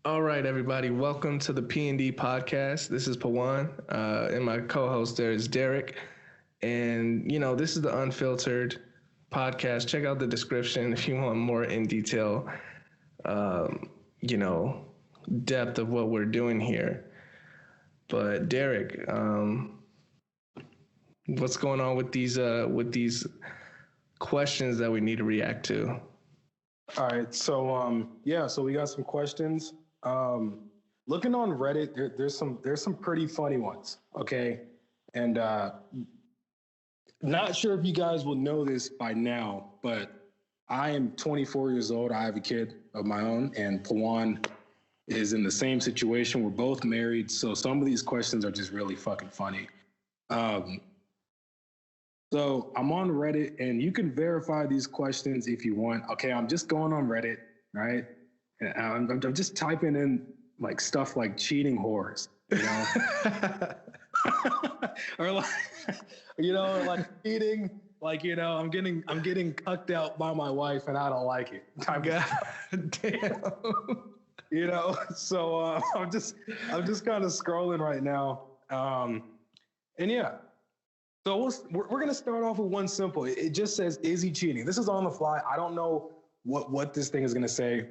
All right, everybody. Welcome to the P&D Podcast. This is Pawan, and my co-host there is Derek. And, this is the Unfiltered Podcast. Check out the description if you want more in detail, depth of what we're doing here. But Derek, what's going on with these questions that we need to react to? All right, so we got some questions. Looking on Reddit, there's some pretty funny ones, okay? And not sure if you guys will know this by now, but I am 24 years old. I have a kid of my own, and Pawan is in the same situation. We're both married, so some of these questions are just really fucking funny. So I'm on Reddit, and you can verify these questions if you want. Okay, I'm just going on Reddit, right? And I'm just typing in like stuff like cheating whores, or like, like cheating, like I'm getting cucked out by my wife and I don't like it. God damn. So I'm just kind of scrolling right now, and yeah. So we're gonna start off with one simple. It just says, "Is he cheating?" This is on the fly. I don't know what this thing is gonna say.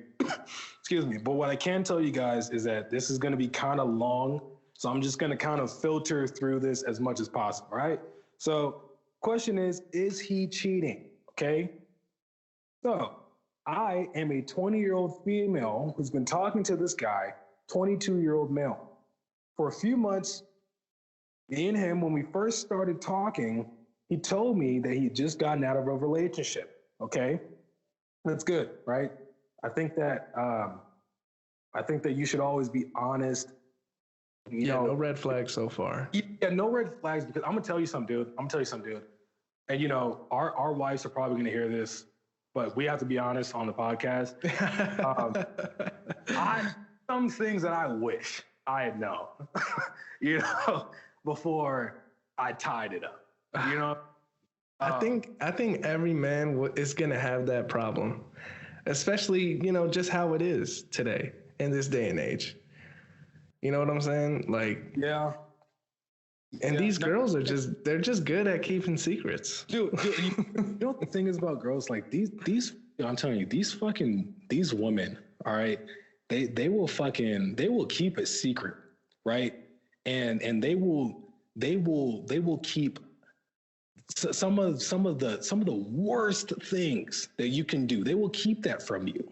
Excuse me. But what I can tell you guys is that this is gonna be kind of long. So I'm just gonna kind of filter through this as much as possible, right? So question is he cheating? Okay. So I am a 20-year-old female who's been talking to this guy, 22-year-old male. For a few months, me and him, when we first started talking, he told me that he had just gotten out of a relationship. Okay, that's good, right? I think that you should always be honest. No red flags so far. Yeah, no red flags, because I'm gonna tell you something, dude. And our wives are probably gonna hear this, but we have to be honest on the podcast. Some things that I wish I had known, before I tied it up, I think every man is gonna have that problem, especially just how it is today in this day and age. You know what I'm saying? Like, yeah. And these girls they're just good at keeping secrets, dude. You know what the thing is about girls? Like these, I'm telling you, these women, all right, they will keep a secret, right? And they will keep some of the worst things that you can do. They will keep that from you.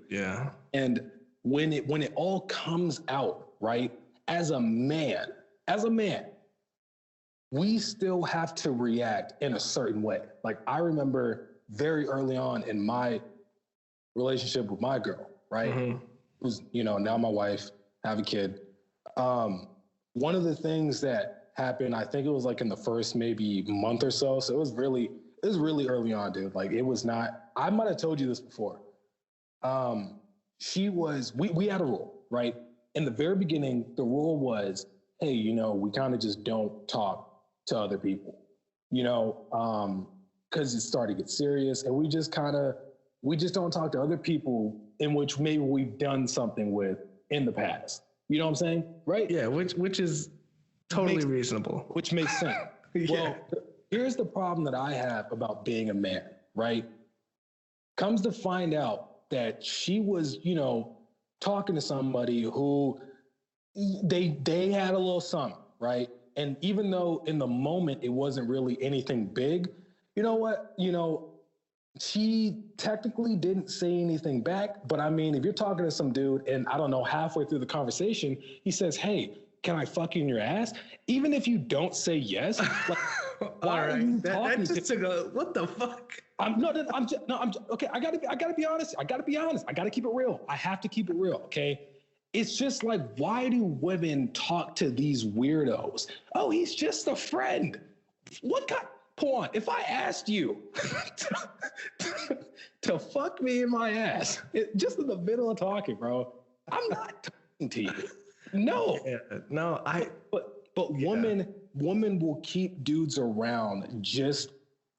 Yeah. And when it all comes out, right, as a man, we still have to react in a certain way. Like, I remember very early on in my relationship with my girl, right? Mm-hmm. Who's, now my wife, have a kid. One of the things that happened, I think it was like in the first maybe month or so. So it was really early on, dude. Like, it was not, I might have told you this before. We had a rule, right? In the very beginning, the rule was, hey, we kind of just don't talk to other people, because it started to get serious, and we just don't talk to other people in which maybe we've done something with in the past. You know what I'm saying? Right? Yeah, which is totally reasonable. Which makes sense. Yeah. Well, here's the problem that I have about being a man, right? Comes to find out that she was, talking to somebody who they had a little something, right? And even though in the moment it wasn't really anything big, you know what? She technically didn't say anything back, but I mean, if you're talking to some dude and I don't know, halfway through the conversation, he says, "Hey, can I fuck you in your ass?" Even if you don't say yes, like, why are you talking? That just took a, what the fuck? Okay. I gotta be honest. I gotta keep it real. I have to keep it real. Okay. It's just like, why do women talk to these weirdos? Oh, he's just a friend. What kind? Pawan, if I asked you to fuck me in my ass, just in the middle of talking, bro, I'm not talking to you. No. Yeah, no, But women will keep dudes around just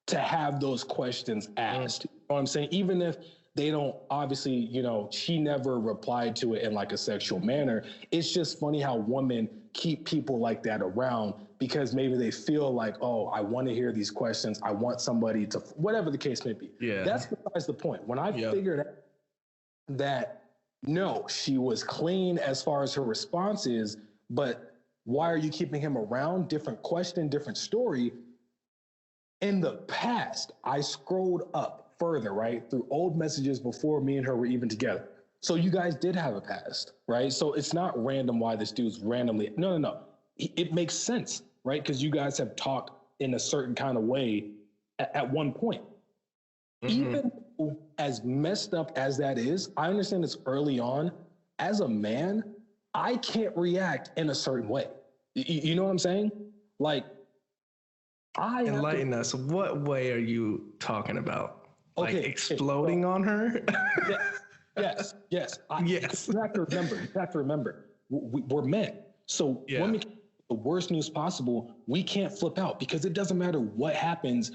to have those questions asked. You know what I'm saying? Even if they don't obviously, she never replied to it in like a sexual manner. It's just funny how women keep people like that around because maybe they feel like, oh, I want to hear these questions. I want somebody to, whatever the case may be. Yeah. That's besides the point. When I figured out that, no, she was clean as far as her response is, but why are you keeping him around? Different question, different story. In the past, I scrolled up further, right, through old messages before me and her were even together. So you guys did have a past, right? So it's not random why this dude's randomly. No. It makes sense, right? Because you guys have talked in a certain kind of way at one point. Even as messed up as that is, I understand it's early on. As a man, I can't react in a certain way. You know what I'm saying? Like, enlighten us. What way are you talking about? Okay, like exploding on her? Yes. Yes. You have to remember. We're men. So when we get the worst news possible, we can't flip out because it doesn't matter what happens.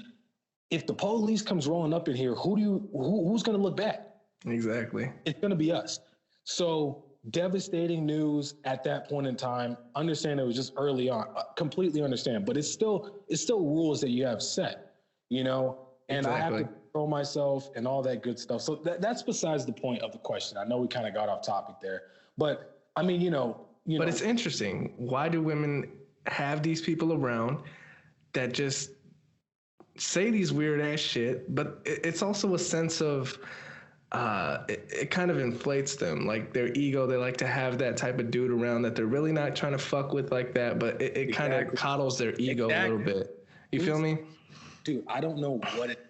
If the police comes rolling up in here, who's going to look bad? Exactly. It's going to be us. So devastating news at that point in time. Understand it was just early on. Completely understand, but it's still rules that you have set, and exactly. I have to control myself and all that good stuff. So that's besides the point of the question. I know we kind of got off topic there, but I mean, But it's interesting. Why do women have these people around that just say these weird ass shit? But it's also a sense of it kind of inflates them, like their ego. They like to have that type of dude around that they're really not trying to fuck with like that, but it kind of coddles their ego a little bit. You feel me? Dude, I don't know what it,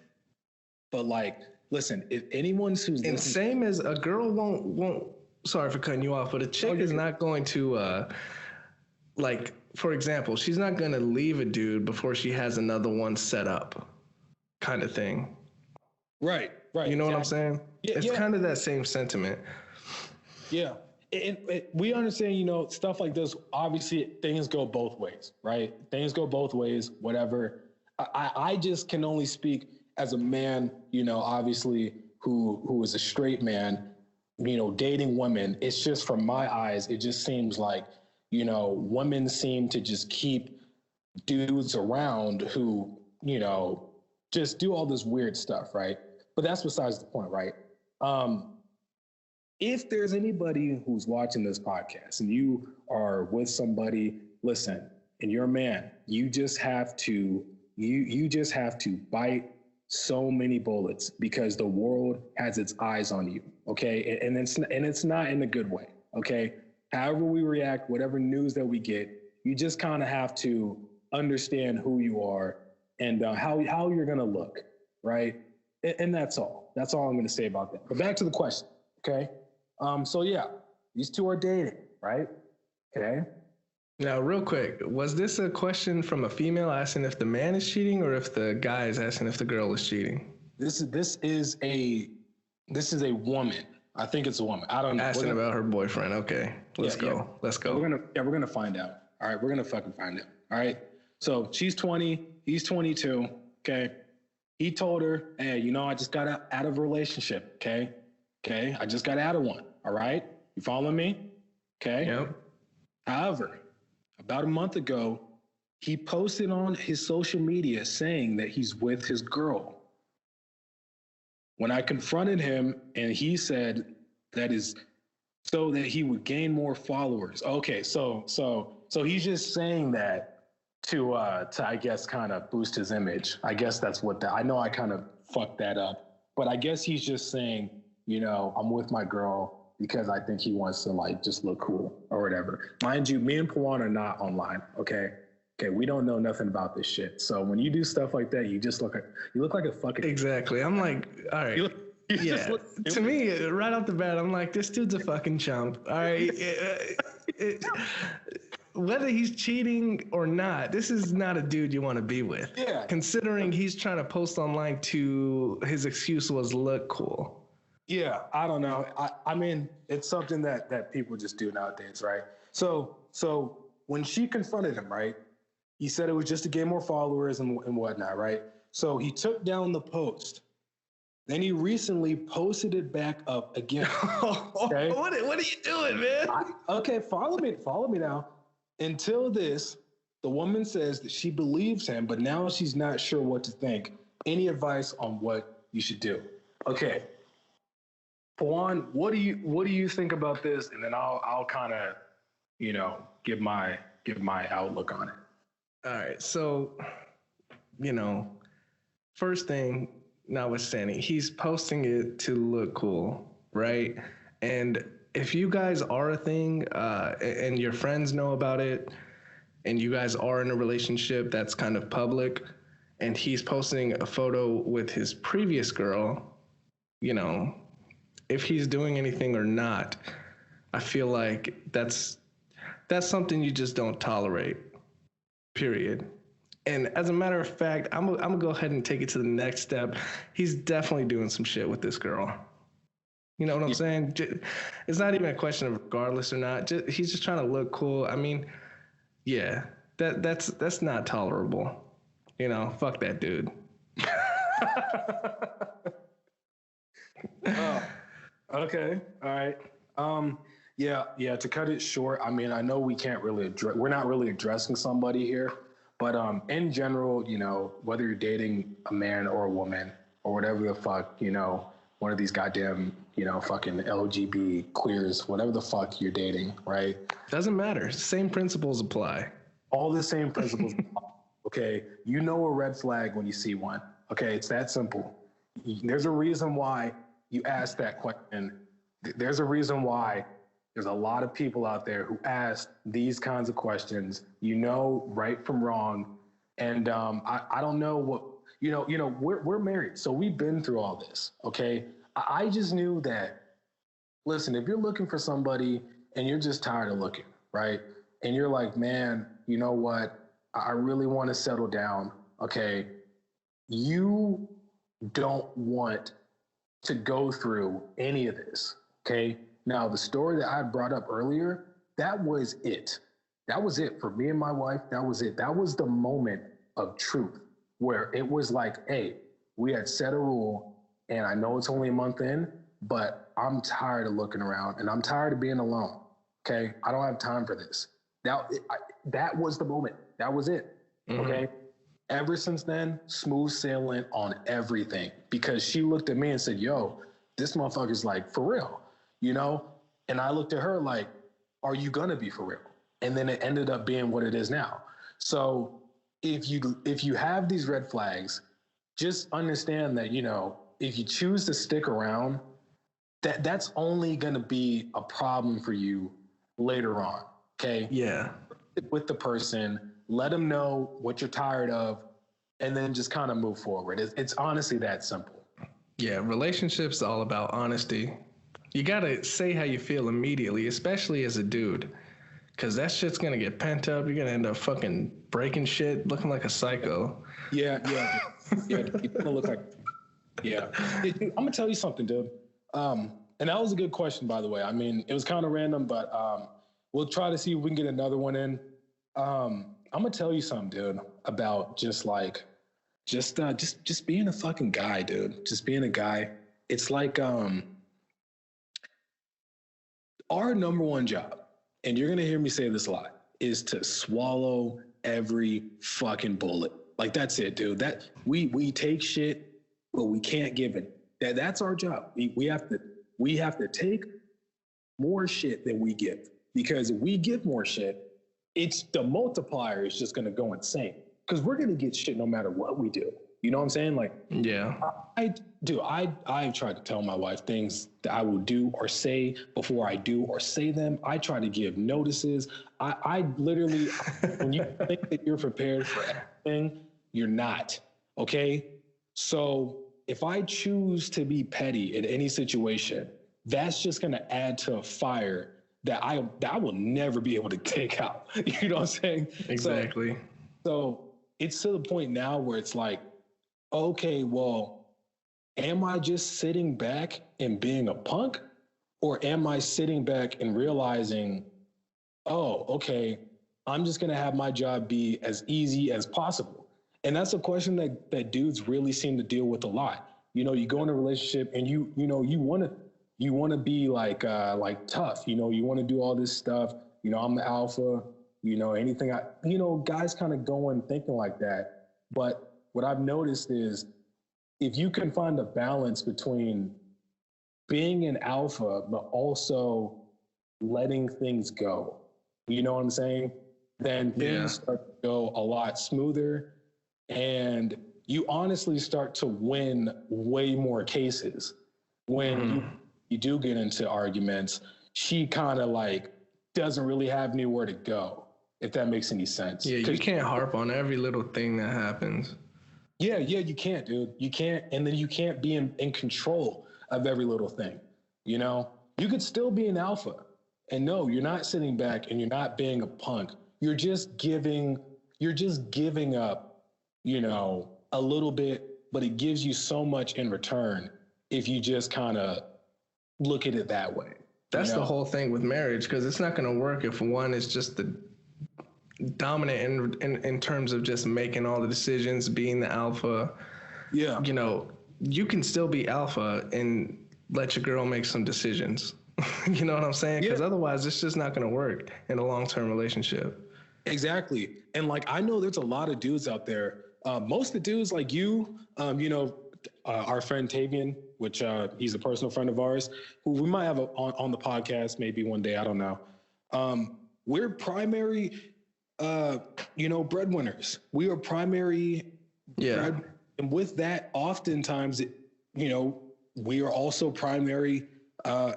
but like, listen, if anyone's who's and same as a girl won't. Sorry for cutting you off, but a chick is not going to like, for example, she's not going to leave a dude before she has another one set up, kind of thing. Right. You know what I'm saying? Yeah, it's kind of that same sentiment. Yeah. We understand, stuff like this, obviously things go both ways, right? Things go both ways, whatever. I just can only speak as a man, obviously who is a straight man, dating women. It's just, from my eyes, it just seems like, women seem to just keep dudes around who, just do all this weird stuff, right? But that's besides the point, right? If there's anybody who's watching this podcast and you are with somebody, listen, and you're a man, you just have to bite so many bullets because the world has its eyes on you, okay? And it's not in a good way, okay? However we react, whatever news that we get, you just kind of have to understand who you are and how you're gonna look, right? And that's all. That's all I'm gonna say about that. But back to the question, okay? So yeah, these two are dating, right? Okay. Now, real quick, was this a question from a female asking if the man is cheating, or if the guy is asking if the girl is cheating? This is a woman. I think it's a woman. I don't know. Asking about her boyfriend. Okay, let's go. Yeah. Let's go. We're gonna find out. All right, we're gonna fucking find out. All right. So she's 20. He's 22. Okay. He told her, hey, I just got out of a relationship. Okay. I just got out of one. All right. You following me? Okay. Yep. However, about a month ago, he posted on his social media saying that he's with his girl. When I confronted him, and he said that is so that he would gain more followers. Okay, so he's just saying that to I guess kind of boost his image. I guess that's what I know I kind of fucked that up, but I guess he's just saying, I'm with my girl because I think he wants to like just look cool or whatever. Mind you, me and Pawan are not online. Okay, we don't know nothing about this shit. So when you do stuff like that, you just look like a fucking exactly. I'm like, all right. To me, right off the bat, I'm like, this dude's a fucking chump. All right. Whether he's cheating or not, this is not a dude you want to be with. Yeah. Considering he's trying to post online to his excuse was look cool. Yeah, I don't know. I mean, it's something that people just do nowadays, right? So when she confronted him, right, he said it was just to gain more followers and whatnot, right? So he took down the post Then he recently posted it back up again. Okay? What are you doing, man? Okay, follow me now. Until this, the woman says that she believes him, but now she's not sure what to think. Any advice on what you should do? Okay, Pawan, what do you think about this? And then I'll kind of, give my outlook on it. All right, so first thing, notwithstanding, he's posting it to look cool, right? And if you guys are a thing, and your friends know about it, and you guys are in a relationship that's kind of public, and he's posting a photo with his previous girl, if he's doing anything or not, I feel like that's something you just don't tolerate, period. And as a matter of fact, I'm gonna go ahead and take it to the next step. He's definitely doing some shit with this girl. You know what I'm saying? It's not even a question of regardless or not. He's just trying to look cool. I mean, yeah, that's not tolerable. Fuck that dude. Oh, okay, all right. Yeah. To cut it short, I mean, I know we're not really addressing somebody here, but in general, whether you're dating a man or a woman or whatever the fuck, one of these goddamn, fucking LGB queers, whatever the fuck you're dating, right? Doesn't matter. Same principles apply. All the same principles. Okay, you know a red flag when you see one. Okay, it's that simple. There's a reason why you asked that question. There's a reason why there's a lot of people out there who ask these kinds of questions. Right from wrong, and I don't know what we're married, so we've been through all this. Okay, I just knew that. Listen, if you're looking for somebody and you're just tired of looking, right, and you're like, man, you know what? I really want to settle down. Okay, you don't want to go through any of this. Okay. Now, the story that I brought up earlier, that was it. That was it for me and my wife. That was it. That was the moment of truth where it was like, hey, we had set a rule, and I know it's only a month in, but I'm tired of looking around and I'm tired of being alone. Okay. I don't have time for this. That was the moment. That was it. Mm-hmm. Okay. Ever since then, smooth sailing on everything, because she looked at me and said, yo, this motherfucker's like, for real, And I looked at her like, are you going to be for real? And then it ended up being what it is now. So if you have these red flags, just understand that, if you choose to stick around, that's only going to be a problem for you later on. Okay. Yeah. With the person, let them know what you're tired of, and then just kind of move forward. It's honestly that simple. Yeah, relationships all about honesty. You gotta say how you feel immediately, especially as a dude, because that shit's gonna get pent up. You're gonna end up fucking breaking shit, looking like a psycho. Yeah. You're gonna look like. Yeah, I'm gonna tell you something, dude. And that was a good question, by the way. I mean, it was kind of random, but we'll try to see if we can get another one in. I'm gonna tell you something, dude, about just being a fucking guy, dude. Just being a guy. It's like our number one job, and you're gonna hear me say this a lot, is to swallow every fucking bullet. Like, that's it, dude. That we take shit, but we can't give it. That's our job. We have to take more shit than we give, because if we give more shit, it's the multiplier is just going to go insane, because we're going to get shit no matter what we do. You know what I'm saying? Like, yeah, I've tried to tell my wife things that I will do or say before I do or say them. I try to give notices. I literally, when you think that you're prepared for everything, you're not. Okay. So if I choose to be petty in any situation, that's just going to add to a fire that I will never be able to take out. You know what I'm saying? Exactly. So it's to the point now where it's like, okay, well, am I just sitting back and being a punk? Or am I sitting back and realizing, oh, okay, I'm just going to have my job be as easy as possible? And that's a question that dudes really seem to deal with a lot. you go in a relationship and you want to be like tough, you want to do all this stuff. I'm the alpha, anything guys kind of go in thinking like that. But what I've noticed is if you can find a balance between being an alpha, but also letting things go, you know what I'm saying? Then things start to go a lot smoother, and you honestly start to win way more cases. When you do get into arguments, she kind of like doesn't really have anywhere to go, if that makes any sense. Yeah, you can't harp on every little thing that happens. Yeah, you can't, dude. You can't, and then you can't be in control of every little thing. You could still be an alpha. And no, you're not sitting back and you're not being a punk. You're just giving up, a little bit, but it gives you so much in return if you just kind of look at it that way. That's the whole thing with marriage, because it's not going to work if one is just the dominant in terms of just making all the decisions, being the alpha. Yeah. You can still be alpha and let your girl make some decisions. You know what I'm saying? Because otherwise it's just not going to work in a long-term relationship. Exactly. And like, I know there's a lot of dudes out there. Most of the dudes like you, our friend Tavian, which he's a personal friend of ours, who we might have on the podcast maybe one day. I don't know. We're primary, breadwinners. We are primary. Yeah. And with that, oftentimes, we are also primary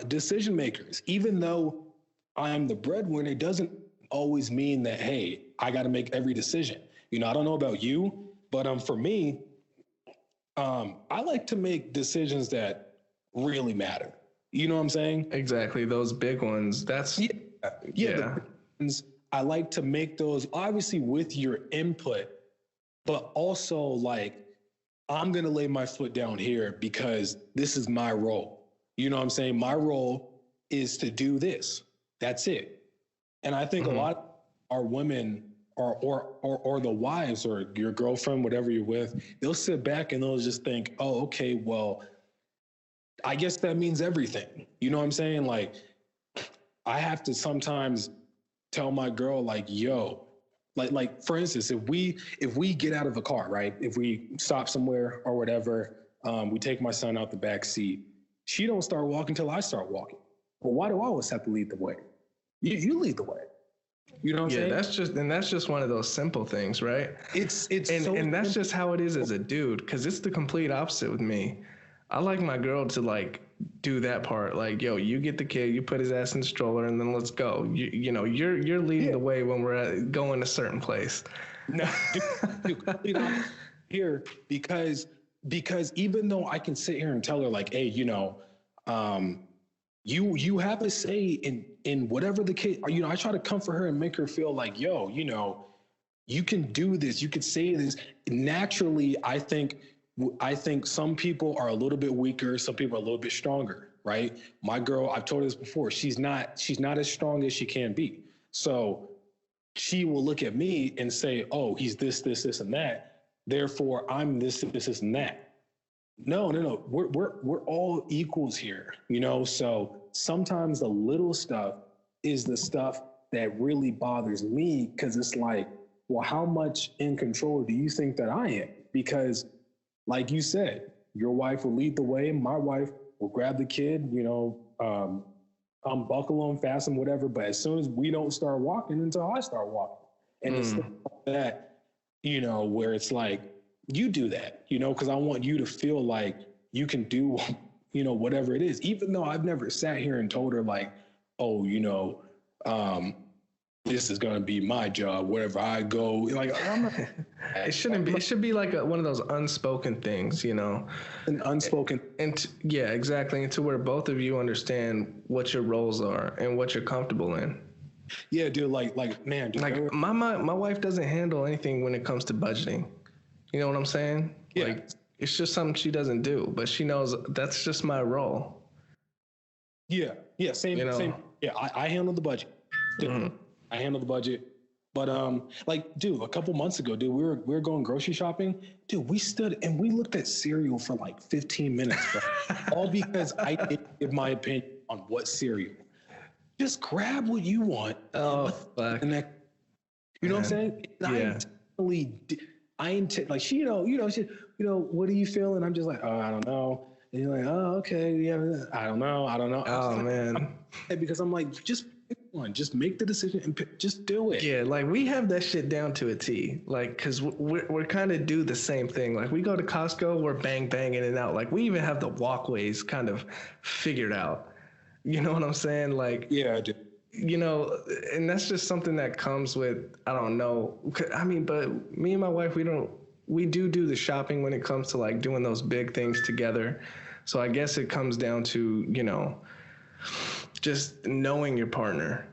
decision makers. Even though I'm the breadwinner, it doesn't always mean that, hey, I got to make every decision. I don't know about you, but for me, I like to make decisions that really matter. You know what I'm saying? Exactly. Those big ones. That's yeah. I like to make those obviously with your input, but also like, I'm going to lay my foot down here because this is my role. You know what I'm saying? My role is to do this. That's it. And I think a lot of our women or the wives or your girlfriend, whatever you're with, they'll sit back and they'll just think, oh, okay, well, I guess that means everything. You know what I'm saying? Like, I have to sometimes tell my girl, like, yo, like for instance, if we get out of the car, right? If we stop somewhere or whatever, we take my son out the back seat. She don't start walking till I start walking. Well, why do I always have to lead the way? You lead the way. You know what I'm saying? That's just one of those simple things, right? And that's just how it is as a dude, because it's the complete opposite with me. I like my girl to like do that part. Like, yo, you get the kid, you put his ass in the stroller, and then let's go. You're leading the way when we're going a certain place. No, dude, here because even though I can sit here and tell her like, hey, you have a say in whatever the case. I try to comfort her and make her feel like, yo, you can do this. You could say this naturally. I think some people are a little bit weaker. Some people are a little bit stronger, right? My girl, I've told her this before. She's not as strong as she can be. So she will look at me and say, oh, he's this, and that. Therefore, I'm this, and that. No. We're all equals here, So sometimes the little stuff is the stuff that really bothers me, because it's like, well, how much in control do you think that I am? Because like you said, your wife will lead the way. My wife will grab the kid, unbuckle him, fasten whatever. But as soon as we don't start walking until I start walking, and it's like that, where it's like, you do that, because I want you to feel like you can do, whatever it is, even though I've never sat here and told her like, oh, this is going to be my job, wherever I go. Like, I'm not, it shouldn't be. It should be like one of those unspoken things, An unspoken. Yeah, exactly. And to where both of you understand what your roles are and what you're comfortable in. Yeah, dude. Like, man. Dude, like my wife doesn't handle anything when it comes to budgeting. You know what I'm saying? Yeah. Like, it's just something she doesn't do, but she knows that's just my role. Yeah. Same. Yeah, I handle the budget. I handle the budget. But like, dude, a couple months ago, dude, we were going grocery shopping. Dude, we stood and we looked at cereal for like 15 minutes, bro. All because I didn't give my opinion on what cereal. Just grab what you want. Oh, fuck. And that, you know what I'm saying? Yeah. Like she, what are you feeling? I'm just like, oh, I don't know. And you're like, oh, okay, yeah, I don't know. Oh, man. Because I'm like, just pick one, just make the decision and just do it. Yeah, like we have that shit down to a T. Like, cause we're kind of do the same thing. Like we go to Costco, we're bang in and out. Like we even have the walkways kind of figured out. You know what I'm saying? Like, yeah, I do. You know, and that's just something that comes with, I don't know. I mean, but me and my wife, we do the shopping when it comes to like doing those big things together. So I guess it comes down to, you know, just knowing your partner,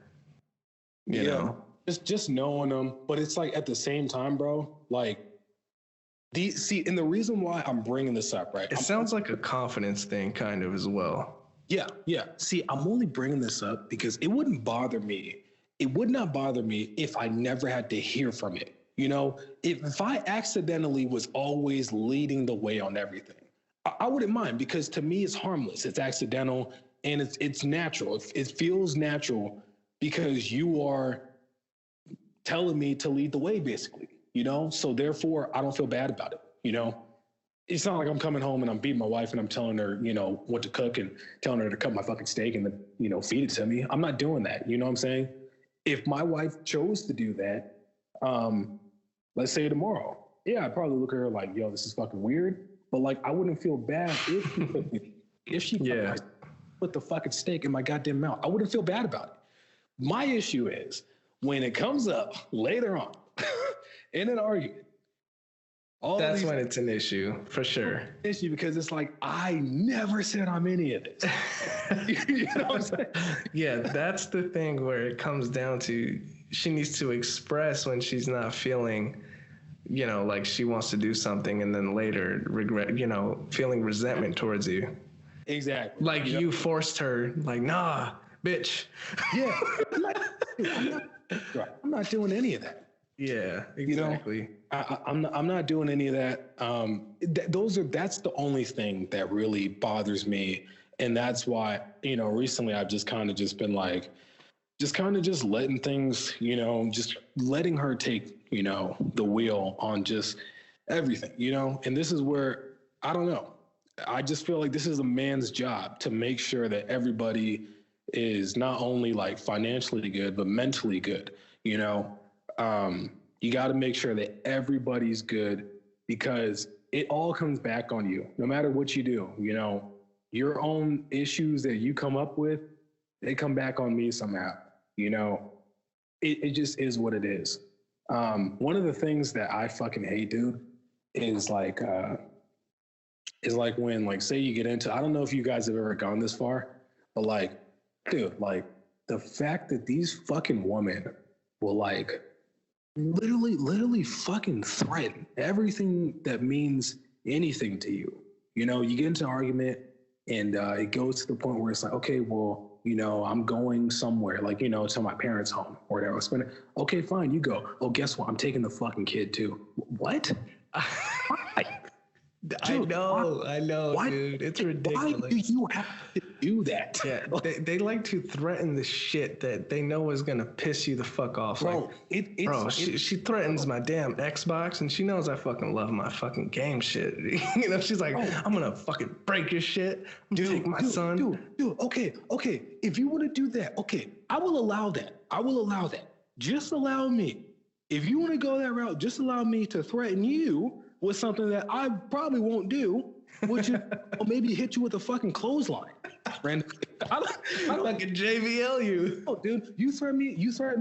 you know, just knowing them. But it's like at the same time, bro, like and the reason why I'm bringing this up, right? It sounds like a confidence thing kind of as well. Yeah. See, I'm only bringing this up because it wouldn't bother me. It would not bother me if I never had to hear from it. You know, if I accidentally was always leading the way on everything, I wouldn't mind, because to me it's harmless. It's accidental and it's natural. It feels natural because you are telling me to lead the way, basically, you know? So therefore I don't feel bad about it, you know? It's not like I'm coming home and I'm beating my wife and I'm telling her, you know, what to cook and telling her to cut my fucking steak and then, you know, feed it to me. I'm not doing that. You know what I'm saying? If my wife chose to do that, let's say tomorrow, yeah, I'd probably look at her like, yo, this is fucking weird. But like, I wouldn't feel bad if she put the fucking steak in my goddamn mouth. I wouldn't feel bad about it. My issue is when it comes up later on in an argument, that's when it's an issue, for sure. Issue because it's like, I never said I'm any of this. You know what I'm saying? Yeah, that's the thing where it comes down to, she needs to express when she's not feeling, you know, like she wants to do something and then later regret, you know, feeling resentment towards you. Exactly. Like you forced her, like, nah, bitch. Yeah. I'm not doing any of that. Yeah, exactly. You know, I'm not doing any of that. That's the only thing that really bothers me, and that's why, you know, recently I've just kind of just been like, just letting things, you know, just letting her take, you know, the wheel on just everything, you know. And this is where, I don't know, I just feel like this is a man's job to make sure that everybody is not only like financially good but mentally good, you know. You got to make sure that everybody's good, because it all comes back on you, no matter what you do. You know, your own issues that you come up with, they come back on me somehow. You know, it just is what it is. One of the things that I fucking hate, dude, is like when, like, say you get into, I don't know if you guys have ever gone this far, but like, dude, like the fact that these fucking women will like literally fucking threaten everything that means anything to you. You know, you get into an argument and it goes to the point where it's like, okay, well, you know, I'm going somewhere, like, you know, to my parents' home or whatever. Okay, fine, you go. Oh, guess what? I'm taking the fucking kid too. What? Dude, I know, why, dude. It's ridiculous. Why do you have to do that? Yeah, they like to threaten the shit that they know is gonna piss you the fuck off. Bro, like, she threatens my damn Xbox, and she knows I fucking love my fucking game shit. You know, she's like, I'm gonna fucking break your shit. I'm gonna take my son. Dude, okay. If you want to do that, okay, I will allow that. Just allow me. If you want to go that route, just allow me to threaten you with something that I probably won't do, which is maybe hit you with a fucking clothesline. I don't fucking JVL you. Oh, dude, you threaten me, you scare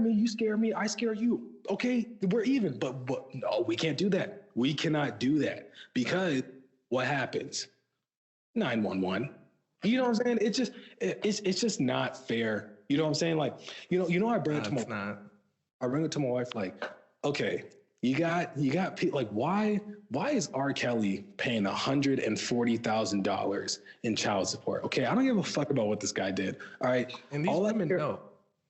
me, I scare you. Okay, we're even, but no, we can't do that. We cannot do that, because what happens? 911. You know what I'm saying? It's just not fair. You know what I'm saying? Like, you know, I bring it to my wife, like, okay, you got people like, why is R. Kelly paying $140,000 in child support? Okay, I don't give a fuck about what this guy did. All right, and these women know.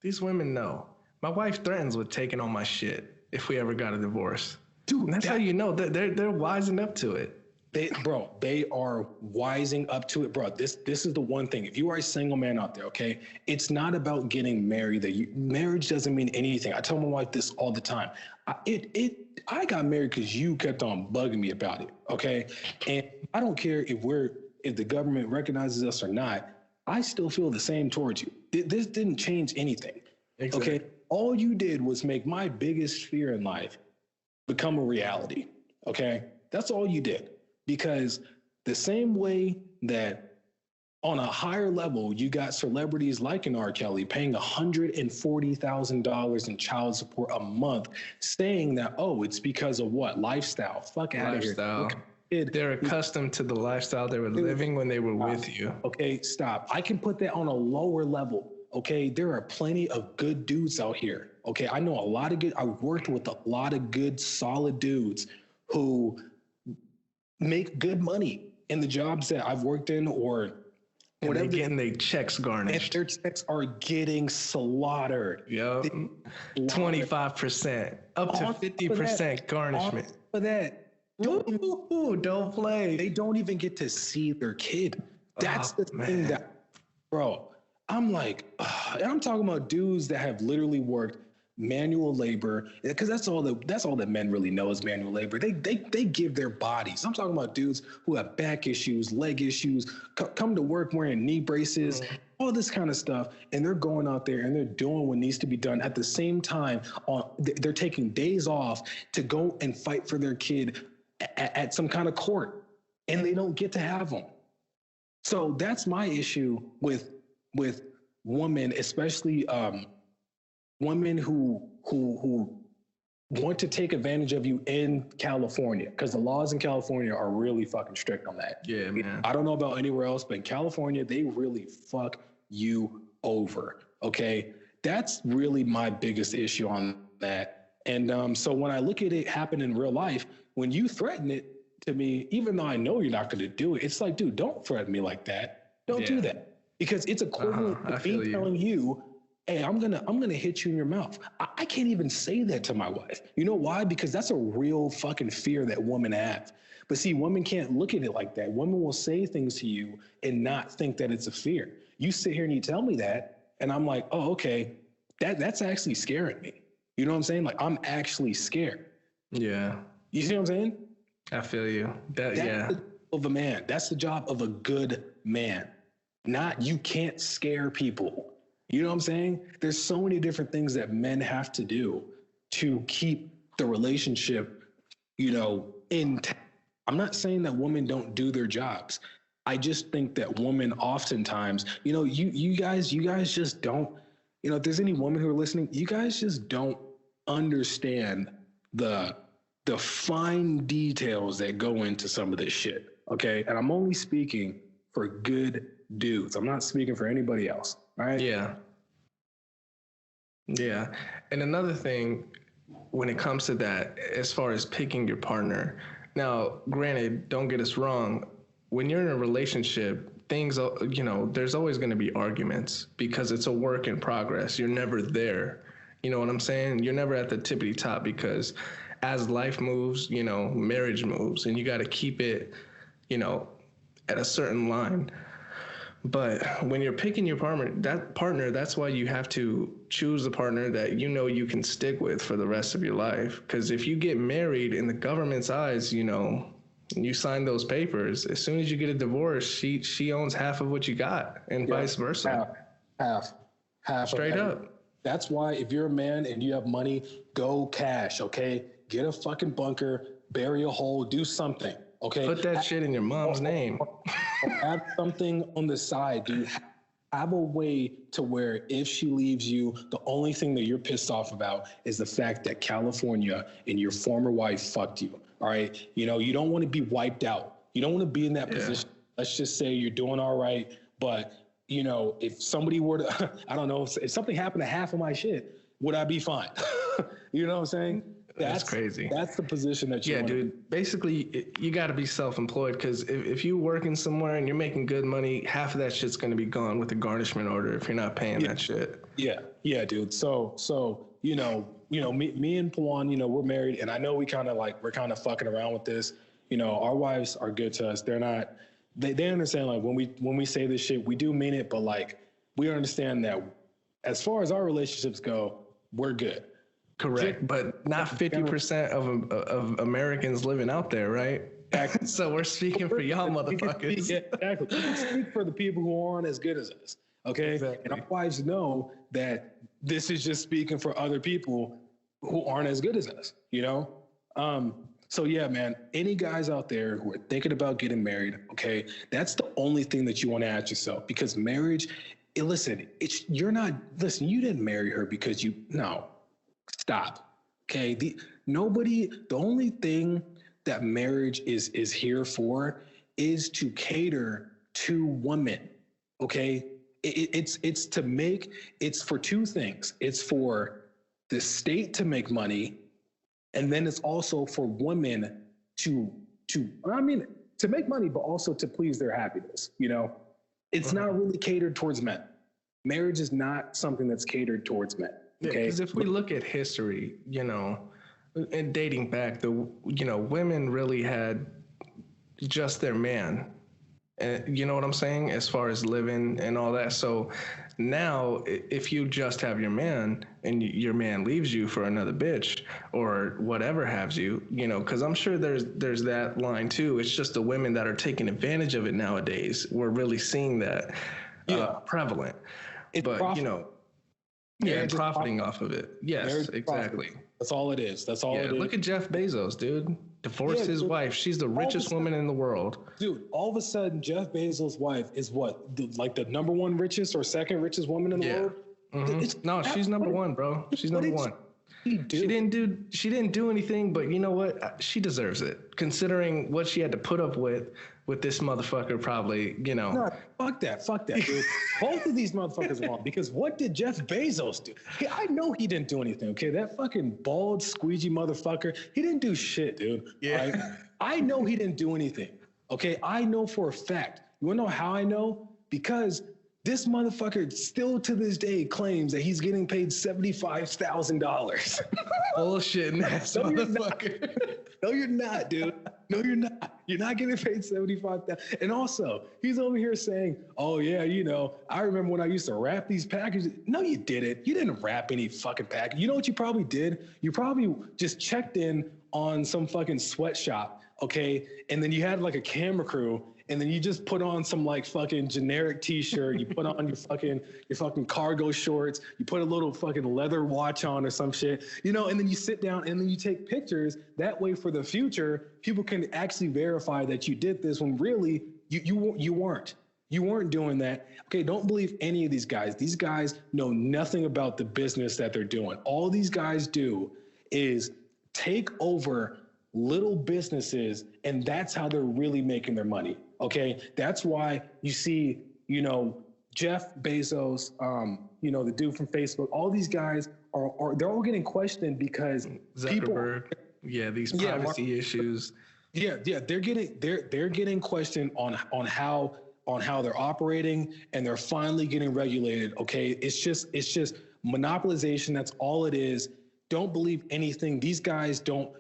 These women know. My wife threatens with taking all my shit if we ever got a divorce. Dude, and that's how you know that they're wising up to it. They are wising up to it, bro. This is the one thing. If you are a single man out there, okay, it's not about getting married. Marriage doesn't mean anything. I tell my wife this all the time. I got married because you kept on bugging me about it, okay? And I don't care if the government recognizes us or not. I still feel the same towards you. This didn't change anything, exactly. Okay? All you did was make my biggest fear in life become a reality, okay? That's all you did. Because the same way that on a higher level, you got celebrities like an R. Kelly paying $140,000 in child support a month, saying that, oh, it's because of what? Lifestyle. Fuck out of here. They're accustomed to the lifestyle they were living when they were with you. Okay, stop. I can put that on a lower level. Okay, there are plenty of good dudes out here. Okay, I know a lot of I worked with a lot of good, solid dudes who make good money in the jobs that I've worked in or whatever. And they're getting their checks garnished. And their checks are getting slaughtered. Yep. 25%, up to 50% garnishment. For that. Don't play. They don't even get to see their kid. That's the thing that, bro, I'm like, and I'm talking about dudes that have literally worked manual labor, because that's all that men really know is manual labor. They give their bodies. I'm talking about dudes who have back issues, leg issues, come to work wearing knee braces, all this kind of stuff, and they're going out there and they're doing what needs to be done. At the same time, they're taking days off to go and fight for their kid at some kind of court, and they don't get to have them. So that's my issue with women, especially women who want to take advantage of you in California, because the laws in California are really fucking strict on that. Yeah, man. I don't know about anywhere else, but in California, they really fuck you over. Okay, that's really my biggest issue on that. And so when I look at it happen in real life, when you threaten it to me, even though I know you're not going to do it, it's like, dude, don't threaten me like that. Don't do that, because it's equivalent to me telling you, hey, I'm gonna hit you in your mouth. I can't even say that to my wife. You know why? Because that's a real fucking fear that women have. But see, women can't look at it like that. Women will say things to you and not think that it's a fear. You sit here and you tell me that, and I'm like, oh, okay, that's actually scaring me. You know what I'm saying? Like, I'm actually scared. Yeah. You see what I'm saying? I feel you. That's the job of a man. That's the job of a good man. Not, you can't scare people. You know what I'm saying? There's so many different things that men have to do to keep the relationship, intact. I'm not saying that women don't do their jobs. I just think that women oftentimes, you guys just don't, if there's any women who are listening, you guys just don't understand the fine details that go into some of this shit. Okay. And I'm only speaking for good dudes. I'm not speaking for anybody else. All right. Yeah. Yeah. And another thing, when it comes to that, as far as picking your partner, now, granted, don't get us wrong. When you're in a relationship, things, there's always going to be arguments because it's a work in progress. You're never there. You know what I'm saying? You're never at the tippity top, because as life moves, marriage moves, and you got to keep it, at a certain line. But when you're picking your partner, that's why you have to choose a partner that you can stick with for the rest of your life. Because if you get married, in the government's eyes, you sign those papers, as soon as you get a divorce, she owns half of what you got, and vice versa. Half. Straight up. That's why if you're a man and you have money, go cash, okay? Get a fucking bunker, bury a hole, do something, okay? Put that shit in your mom's name. Have something on the side, dude. Have a way to where if she leaves you, the only thing that you're pissed off about is the fact that California and your former wife fucked you, all right? You don't want to be wiped out. You don't want to be in that position. Let's just say you're doing all right, but if somebody were to, I don't know, if something happened to half of my shit, would I be fine? You know what I'm saying? That's crazy. That's the position that you want. Dude. Basically, you got to be self-employed, because if you're working somewhere and you're making good money, half of that shit's going to be gone with the garnishment order if you're not paying that shit. Yeah, dude. So me and Pawan, we're married, and I know we're kind of fucking around with this. Our wives are good to us. They're not. They understand, like, when we say this shit, we do mean it, but like we understand that as far as our relationships go, we're good. Correct, but not 50% of Americans living out there, right? Exactly. So we're speaking for y'all motherfuckers. Yeah, exactly. We can speak for the people who aren't as good as us, okay? Exactly. And our wives know that this is just speaking for other people who aren't as good as us, So yeah, man, any guys out there who are thinking about getting married, okay, that's the only thing that you want to ask yourself, because marriage, you didn't marry her because stop. Okay. The only thing that marriage is here for is to cater to women. Okay. It's for two things. It's for the state to make money. And then it's also for women to make money, but also to please their happiness. It's not really catered towards men. Marriage is not something that's catered towards men. Okay. Because if we look at history, and dating back, women really had just their man. And you know what I'm saying? As far as living and all that. So now if you just have your man and your man leaves you for another bitch or whatever have you, because I'm sure there's that line too. It's just the women that are taking advantage of it nowadays. We're really seeing that prevalent. Profiting off of it. Yes, exactly. That's all it is. That's all it is. Look at Jeff Bezos, dude. Divorced his wife. She's the richest woman in the world. Dude, all of a sudden, Jeff Bezos' wife is what? The number one richest or second richest woman in the world? Mm-hmm. No, she's number one, bro. She's number one. She didn't do anything, but you know what? She deserves it, considering what she had to put up with this motherfucker. Probably, No, fuck that, dude. Both of these motherfuckers are wrong, because what did Jeff Bezos do? I know he didn't do anything. Okay, that fucking bald, squeegee motherfucker. He didn't do shit, dude. Yeah, right? I know he didn't do anything. Okay, I know for a fact. You wanna know how I know? Because this motherfucker still to this day claims that he's getting paid $75,000. Bullshit, motherfucker. No, you're not, dude. No, you're not. You're not getting paid $75,000. And also, he's over here saying, "Oh yeah, I remember when I used to wrap these packages." No, you didn't. You didn't wrap any fucking package. You know what you probably did? You probably just checked in on some fucking sweatshop, okay? And then you had like a camera crew. And then you just put on some like fucking generic t-shirt. You put on your fucking cargo shorts. You put a little fucking leather watch on or some shit, and then you sit down and then you take pictures. That way, for the future, people can actually verify that you did this when really you weren't. You weren't doing that. Okay, don't believe any of these guys. These guys know nothing about the business that they're doing. All these guys do is take over little businesses, and that's how they're really making their money. Okay, that's why you see, Jeff Bezos, the dude from Facebook. All these guys they're all getting questioned because Zuckerberg. These privacy issues. They're getting questioned on how they're operating, and they're finally getting regulated. Okay, it's just monopolization. That's all it is. Don't believe anything. These guys don't.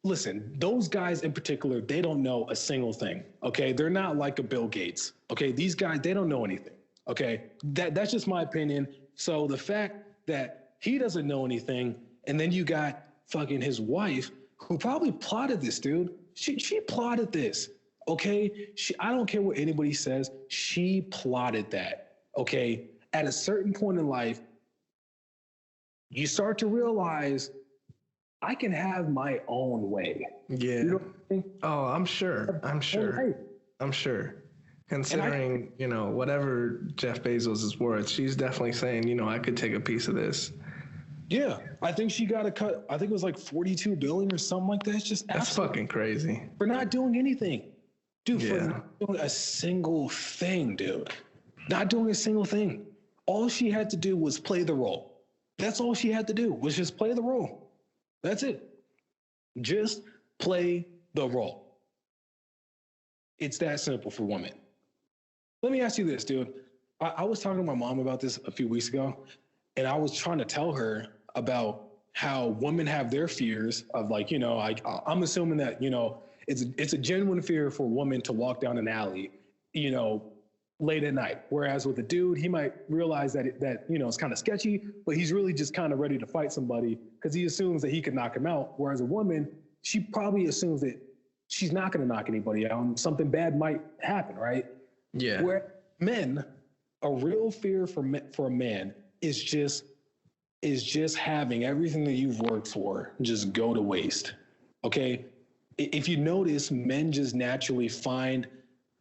Listen, those guys in particular, they don't know a single thing, okay? They're not like a Bill Gates, okay? These guys, they don't know anything, okay? That's just my opinion. So the fact that he doesn't know anything, and then you got fucking his wife, who probably plotted this, dude. She plotted this, okay? I don't care what anybody says. She plotted that, okay? At a certain point in life, you start to realize I can have my own way. Yeah. You know what I mean? Oh, I'm sure. Considering, whatever Jeff Bezos is worth, she's definitely saying, I could take a piece of this. Yeah. I think she got a cut. I think it was like $42 billion or something like that. It's just that's fucking crazy. For not doing anything. Dude, for not doing a single thing, dude. Not doing a single thing. All she had to do was play the role. That's all she had to do, was just play the role. That's it. Just play the role. It's that simple for women. Let me ask you this, dude. I was talking to my mom about this a few weeks ago, and I was trying to tell her about how women have their fears of like, you know, I'm assuming that, you know, it's a genuine fear for a woman to walk down an alley, you know, late at night. Whereas with a dude, he might realize that you know, it's kind of sketchy, but he's really just kind of ready to fight somebody because he assumes that he can knock him out. Whereas a woman, she probably assumes that she's not going to knock anybody out and something bad might happen, right? Yeah. Where men, a real fear for a man is just having everything that you've worked for just go to waste. Okay? If you notice, men just naturally find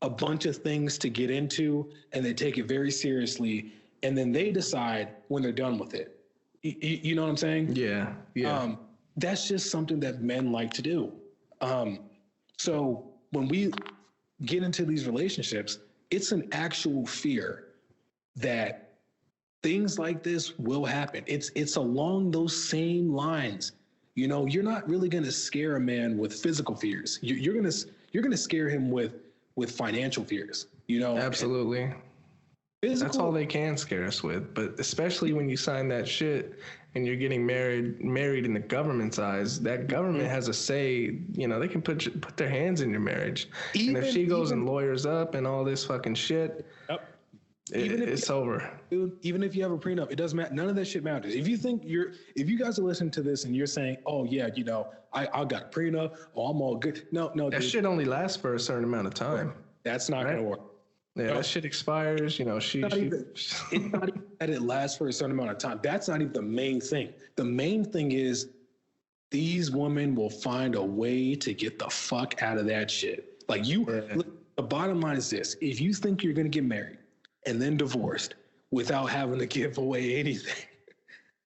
a bunch of things to get into and they take it very seriously, and then they decide when they're done with it. You know what I'm saying? Yeah. Yeah. That's just something that men like to do. So when we get into these relationships, it's an actual fear that things like this will happen. It's along those same lines. You know, you're not really going to scare a man with physical fears. You're going to scare him with financial fears. You know, absolutely. Physical, that's all they can scare us with. But especially when you sign that shit and you're getting married in the government's eyes, that government has a say. You know, they can put their hands in your marriage. And if she goes and lawyers up and all this fucking shit. Yep. It's over. Dude, even if you have a prenup, it doesn't matter. None of that shit matters. If you guys are listening to this and you're saying, oh yeah, you know, I got a prenup, oh, I'm all good. No, that dude. Shit only lasts for a certain amount of time. That's not going to work. Yeah, that shit expires, you know, it's not even that it lasts for a certain amount of time. That's not even the main thing. The main thing is these women will find a way to get the fuck out of that shit. Like the bottom line is this. If you think you're going to get married and then divorced without having to give away anything.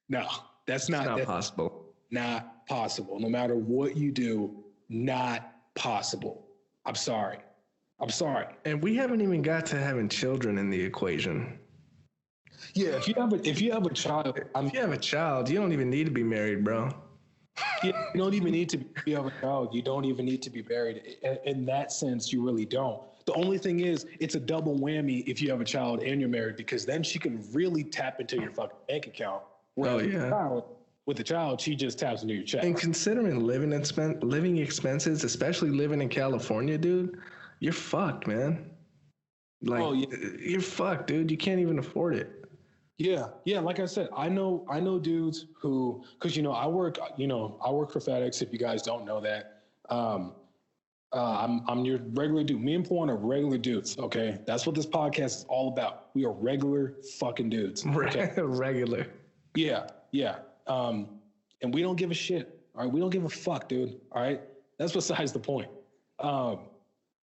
No, that's not possible. Not possible. No matter what you do, not possible. I'm sorry. And we haven't even got to having children in the equation. Yeah, if you have a child, you don't even need to be married, bro. You don't even need to. If you have a child, you don't even need to be married. In that sense, you really don't. The only thing is, it's a double whammy if you have a child and you're married, because then she can really tap into your fucking bank account. With a child, she just taps into your check. And considering living expenses, especially living in California, dude, you're fucked, man. Like, you're fucked, dude. You can't even afford it. Yeah. Like I said, I know dudes who, because I work for FedEx. If you guys don't know that, I'm your regular dude. Me and Pawan are regular dudes. Okay, that's what this podcast is all about. We are regular fucking dudes. Okay? Regular. Yeah. And we don't give a shit. All right, we don't give a fuck, dude. All right, that's besides the point.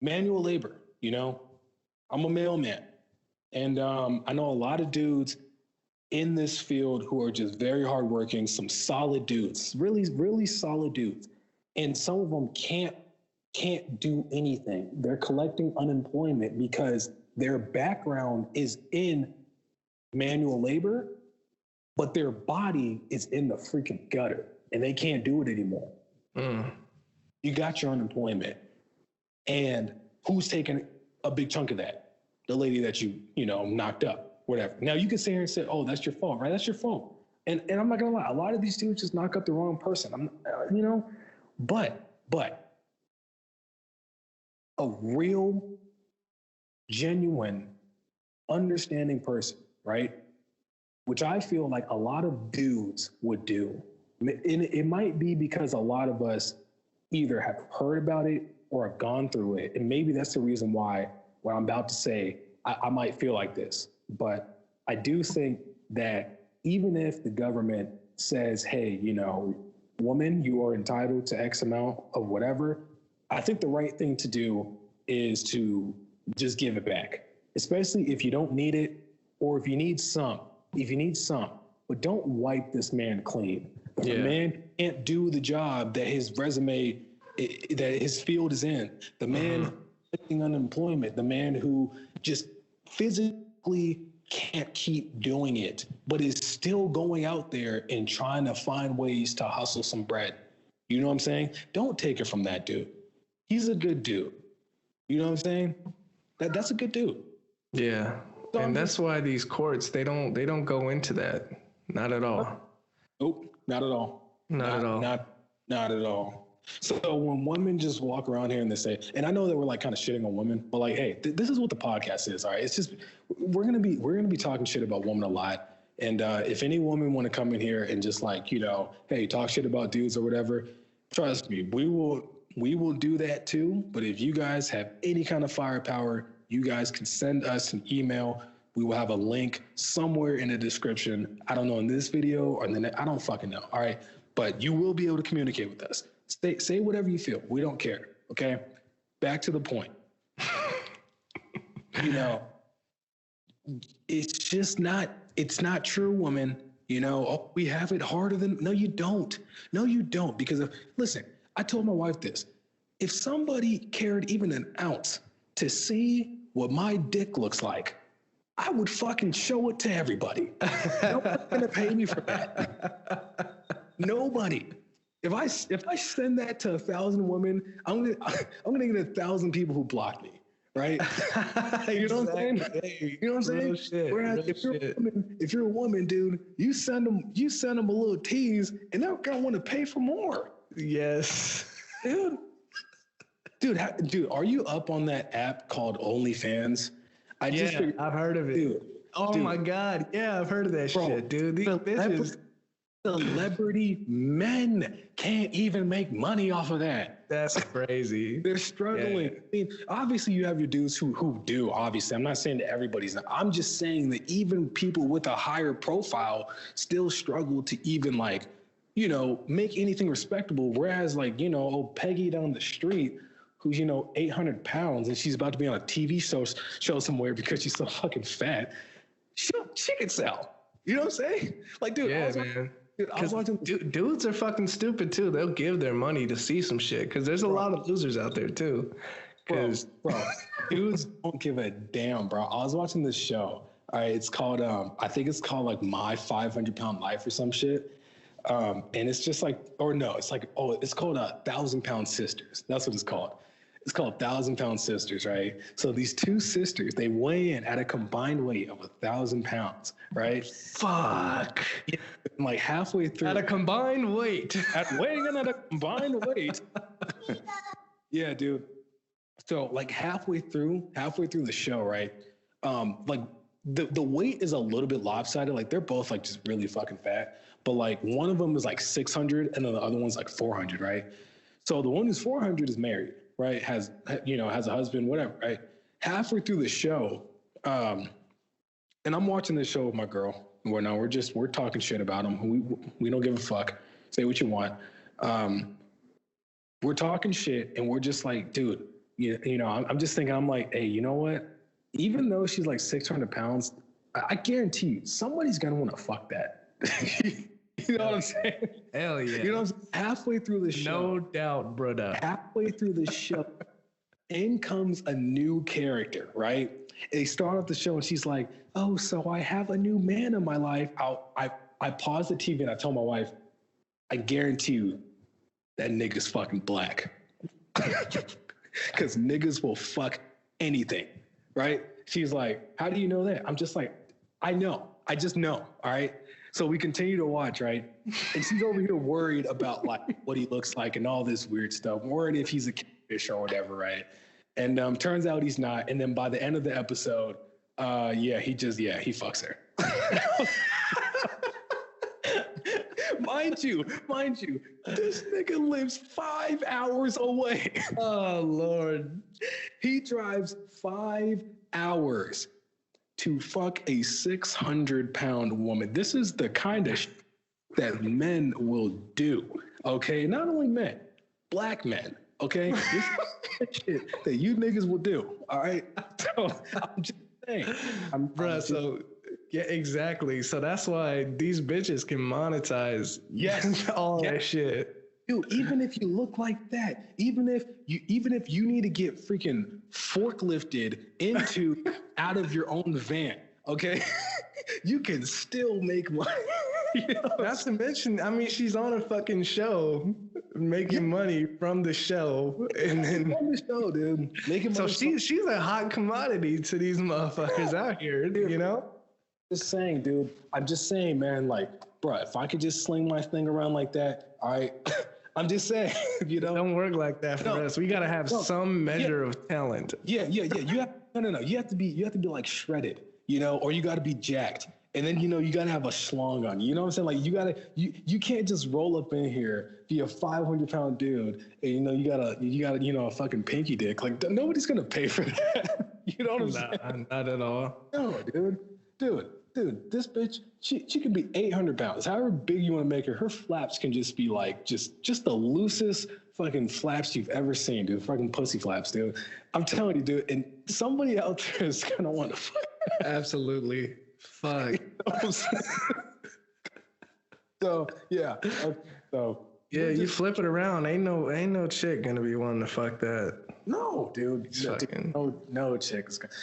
Manual labor. I'm a mailman, and I know a lot of dudes in this field who are just very hardworking. Some solid dudes, really, really solid dudes, and some of them can't do anything. They're collecting unemployment because their background is in manual labor, but their body is in the freaking gutter and they can't do it anymore. You got your unemployment, and who's taking a big chunk of that? The lady that you knocked up, whatever. Now you can sit here and say, oh, that's your fault, right? That's your fault. And I'm not gonna lie, a lot of these dudes just knock up the wrong person. But a real, genuine, understanding person, right? Which I feel like a lot of dudes would do. And it might be because a lot of us either have heard about it or have gone through it. And maybe that's the reason why what I'm about to say, I might feel like this. But I do think that even if the government says, hey, woman, you are entitled to X amount of whatever, I think the right thing to do is to just give it back, especially if you don't need it, or if you need some, but don't wipe this man clean. The man can't do the job that his resume, that his field is in. The man getting unemployment, the man who just physically can't keep doing it, but is still going out there and trying to find ways to hustle some bread. You know what I'm saying? Don't take it from that dude. He's a good dude. You know what I'm saying? That's a good dude. Yeah. And that's why these courts, they don't go into that. Not at all. Nope, not at all. Not at all. Not at all. So when women just walk around here and they say, and I know that we're like kind of shitting on women, but like, hey, this is what the podcast is. All right, it's just we're gonna be talking shit about women a lot. And if any woman want to come in here and just like, hey, talk shit about dudes or whatever, trust me, we will do that too. But if you guys have any kind of firepower, you guys can send us an email. We will have a link somewhere in the description. I don't know, in this video or in the next, I don't fucking know. All right. But you will be able to communicate with us. Say whatever you feel. We don't care. Okay. Back to the point. It's just not, it's not true, woman. Oh, we have it harder than, no, you don't. No, you don't. Because listen, I told my wife this. If somebody cared even an ounce to see what my dick looks like, I would fucking show it to everybody. Nobody's gonna pay me for that. Nobody. If I send that to 1,000 women, I'm gonna get 1,000 people who block me, right? You know what I'm saying? You know what I'm saying? Whereas if you're a woman, dude, you send them a little tease, and they're gonna want to pay for more. Yes, dude, are you up on that app called OnlyFans? I've heard of it. Dude, my God. Yeah, I've heard of that shit, dude. These bitches. Celebrity men can't even make money off of that. That's crazy. They're struggling. Yeah. I mean, obviously you have your dudes who do, obviously. I'm not saying that everybody's not. I'm just saying that even people with a higher profile still struggle to even make anything respectable. Whereas old Peggy down the street, who's 800 pounds and she's about to be on a TV show somewhere because she's so fucking fat, she can sell. You know what I'm saying? Like, dude, yeah, man. Dude, I was watching. Dudes are fucking stupid too. They'll give their money to see some shit because there's a lot of losers out there too. Bro, dudes don't give a damn, bro. I was watching this show. All right, it's called I think it's called like My 500 Pound Life or some shit. And it's just like, or no, it's like, it's called 1,000 Pound Sisters. That's what it's called. It's called 1,000 Pound Sisters, right? So these two sisters, they weigh in at a combined weight of 1,000 pounds, right? Fuck. Yeah, like halfway through. At a combined weight. Weighing in at a combined weight. Yeah, dude. So like halfway through the show, right? Like the weight is a little bit lopsided. Like they're both like just really fucking fat. But like one of them is like 600 and then the other one's like 400, right? So the one who's 400 is married. Right, has a husband, whatever. Right, halfway through the show, and I'm watching this show with my girl. We're talking shit about him. We don't give a fuck. Say what you want. We're talking shit, and we're just like, dude, I'm just thinking. I'm like, hey, you know what? Even though she's like 600 pounds, I guarantee you, somebody's gonna want to fuck that. You know what I'm saying? Hell yeah. You know what I'm saying? Halfway through the show. No doubt, brother. Halfway through the show, in comes a new character, right? And they start off the show and she's like, oh, so I have a new man in my life. I pause the TV and I tell my wife, I guarantee you that nigga's fucking black. Because niggas will fuck anything, right? She's like, how do you know that? I'm just like, I know. I just know, all right? So we continue to watch, right? And she's over here worried about like what he looks like and all this weird stuff. Worried if he's a catfish or whatever, right? And turns out he's not. And then by the end of the episode, he fucks her. Mind you, this nigga lives 5 hours away. Oh Lord. He drives 5 hours to fuck a 600-pound woman. This is the kind of that men will do, okay? Not only men, black men, okay? This is shit that you niggas will do, all right? So I'm just saying. Yeah, exactly. So that's why these bitches can monetize all that shit. Dude, even if you look like that, even if you need to get freaking forklifted out of your own van, okay, you can still make money. Not to mention, I mean, she's on a fucking show, making money from the show, and then on the show, dude, making money. So she's a hot commodity to these motherfuckers out here, you know. Just saying, dude. I'm just saying, man. Like, bro, if I could just sling my thing around like that, all right. I'm just saying, you know. Don't work like that for us. We gotta have some measure of talent. Yeah. You have no. You have to be like shredded, you know, or you got to be jacked, and then you know you got to have a schlong on. You know what I'm saying? Like you can't just roll up in here, be a 500-pound dude, and you know you got a fucking pinky dick. Like nobody's gonna pay for that. You know what I'm saying? Not at all. No, dude. This bitch, she can be 800 pounds. However big you want to make her, her flaps can just be like just the loosest fucking flaps you've ever seen, dude. Fucking pussy flaps, dude. I'm telling you, dude. And somebody out there is gonna want to fuck. Absolutely. Fuck. You know what I'm saying? So yeah. So yeah, you flip it around. Ain't no chick gonna be wanting to fuck that. No, dude. No chick is gonna.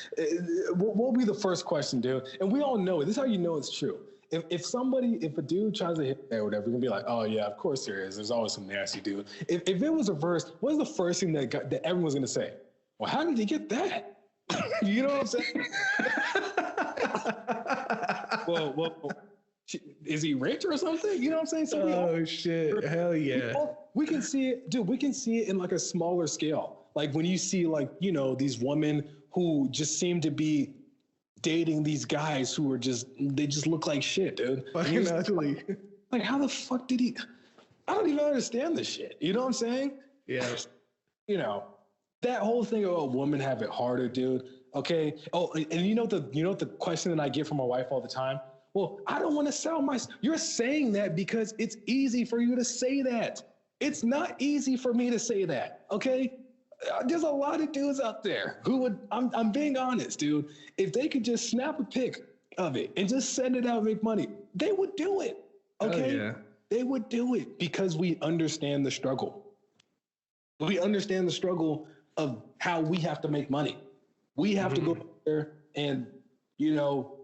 What will be the first question, dude? And we all know it. This is how you know it's true. If a dude tries to hit there or whatever, you're gonna be like, oh yeah, of course there is. There's always some nasty dude. If it was reversed, what's the first thing that everyone's gonna say? Well, how did he get that? You know what I'm saying? well, is he rich or something? You know what I'm saying? Shit. Hell yeah. We can see it, dude. We can see it in like a smaller scale. Like when you see like, you know, these women who just seem to be dating these guys who are they just look like shit, dude. Like how the fuck did he? I don't even understand this shit. You know what I'm saying? Yeah. You know, that whole thing of women have it harder, dude. Okay. Oh, and you know the question that I get from my wife all the time? Well, I don't want to sell you're saying that because it's easy for you to say that. It's not easy for me to say that. Okay. There's a lot of dudes out there who would, I'm being honest, dude. If they could just snap a pic of it and just send it out and make money, they would do it. Okay. Yeah. They would do it because we understand the struggle. We understand the struggle of how we have to make money. We have to go there and, you know,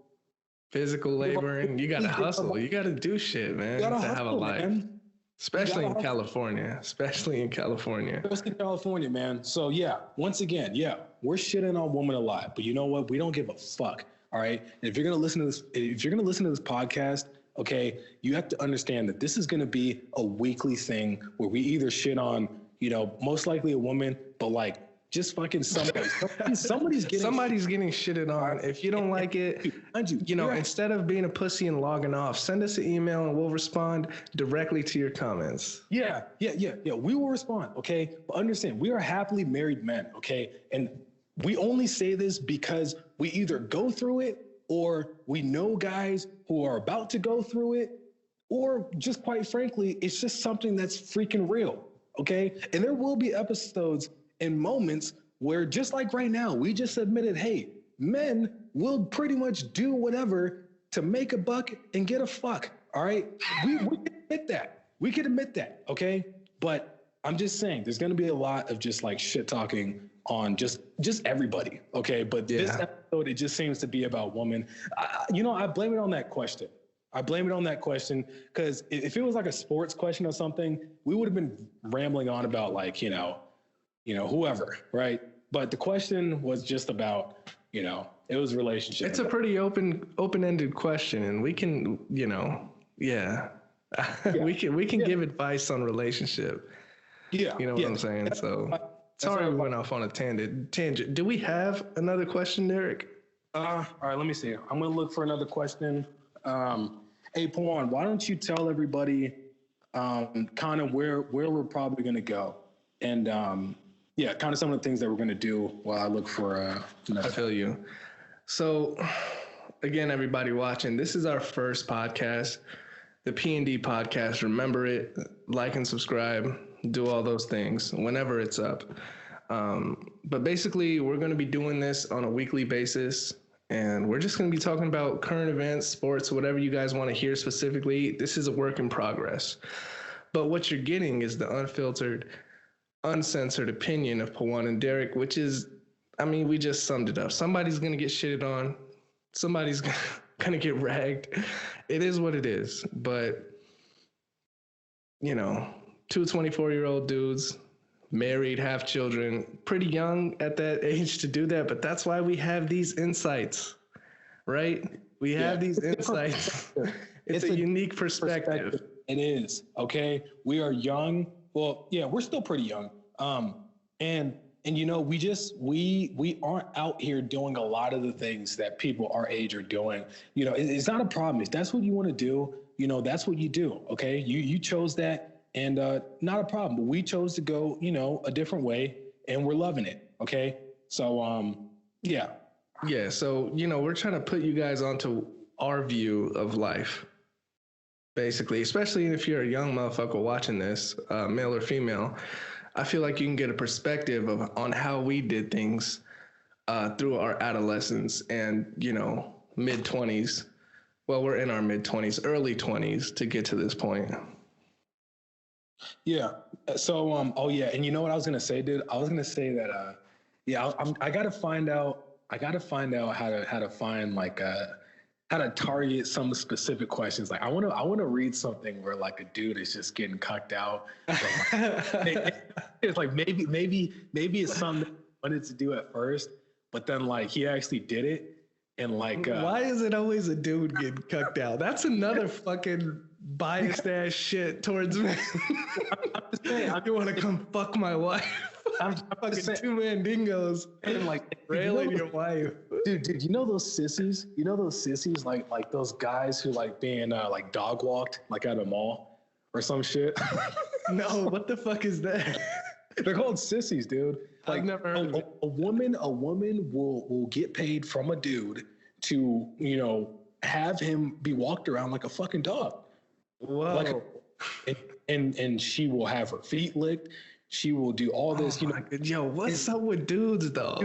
physical labor, and you got to hustle. You got to do shit, man, to have a life. Man. Especially in California. Especially in California, man. So yeah, once again, yeah, we're shitting on women a lot, but you know what? We don't give a fuck. All right. And if you're gonna listen to this podcast, okay, you have to understand that this is gonna be a weekly thing where we either shit on, you know, most likely a woman, but like just fucking somebody. Somebody's getting shitted on. If you don't like it, you know, instead of being a pussy and logging off, send us an email and we'll respond directly to your comments. Yeah. We will respond. Okay. But understand, we are happily married men. Okay. And we only say this because we either go through it or we know guys who are about to go through it, or just quite frankly, it's just something that's freaking real. Okay. And there will be episodes and moments where, just like right now, we just admitted, hey, men will pretty much do whatever to make a buck and get a fuck. All right. We can admit that. We can admit that. Okay. But I'm just saying there's going to be a lot of just like shit talking on just everybody. Okay. But this episode, it just seems to be about women. I blame it on that question. Because if it was like a sports question or something, we would have been rambling on about like, you know, whoever, right? But the question was just about, you know, it was relationship. It's a pretty open-ended question, and we can, you know, we can give advice on relationship. Yeah. You know what I'm saying? So sorry we went off on a tangent. Do we have another question, Derek? All right, let me see. I'm going to look for another question. Hey, Pawan, why don't you tell everybody kind of where we're probably going to go? And kind of some of the things that we're going to do while I look for I feel you. So again, everybody watching, this is our first podcast, the P&D Podcast. Remember it, like and subscribe, do all those things whenever it's up. But basically, we're going to be doing this on a weekly basis, and we're just going to be talking about current events, sports, whatever you guys want to hear specifically. This is a work in progress. But what you're getting is the unfiltered, uncensored opinion of Pawan and Derek, which is, I mean, we just summed it up. Somebody's going to get shitted on. Somebody's going to get ragged. It is what it is. But, you know, two 24-year-old dudes, married, have children, pretty young at that age to do that. But that's why we have these insights, right? We have these insights It's a unique perspective. It is. Okay. We are young. Well, yeah, we're still pretty young. And you know, we aren't out here doing a lot of the things that people our age are doing. You know, it's not a problem. If that's what you want to do, you know, that's what you do. Okay. You chose that, and not a problem. But we chose to go, you know, a different way, and we're loving it. Okay. So yeah. Yeah. So, you know, we're trying to put you guys onto our view of life, basically, especially if you're a young motherfucker watching this, male or female. I feel like you can get a perspective on how we did things through our adolescence and, you know, mid-20s. Well, we're in our mid-20s, early 20s to get to this point. Yeah. So, oh yeah. And you know what I was going to say, dude? I was going to say that, yeah, I got to find out how to find like, how to target some specific questions. Like I want to read something where like a dude is just getting cucked out. It's like maybe it's something I wanted to do at first, but then like he actually did it. And like, why is it always a dude getting cucked out? That's another fucking biased ass shit towards me. I'm just saying, I want to come fuck my wife. I'm fucking two mandingos and like railing your wife. Dude, you know those sissies? You know those sissies, like those guys who like being like dog walked like at a mall or some shit? No, what the fuck is that? They're called sissies, dude. Like I've never heard of it. A woman will get paid from a dude to, you know, have him be walked around like a fucking dog. Whoa. Like and she will have her feet licked. She will do all this, you know. Yo, what's up with dudes though?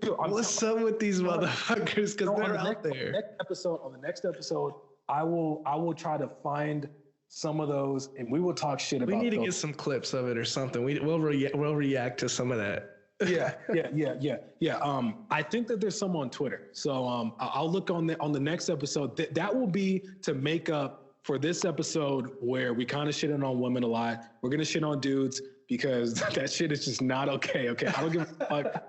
Dude, what's up with these motherfuckers? Because they're out there. On the next episode, I will try to find some of those, and we will talk shit about. We need to get some clips of it or something. We'll react to some of that. Yeah. I think that there's some on Twitter, so I'll look on the next episode. That will be to make up for this episode where we kind of shit on women a lot. We're gonna shit on dudes, because that shit is just not okay. Okay, I don't give a fuck.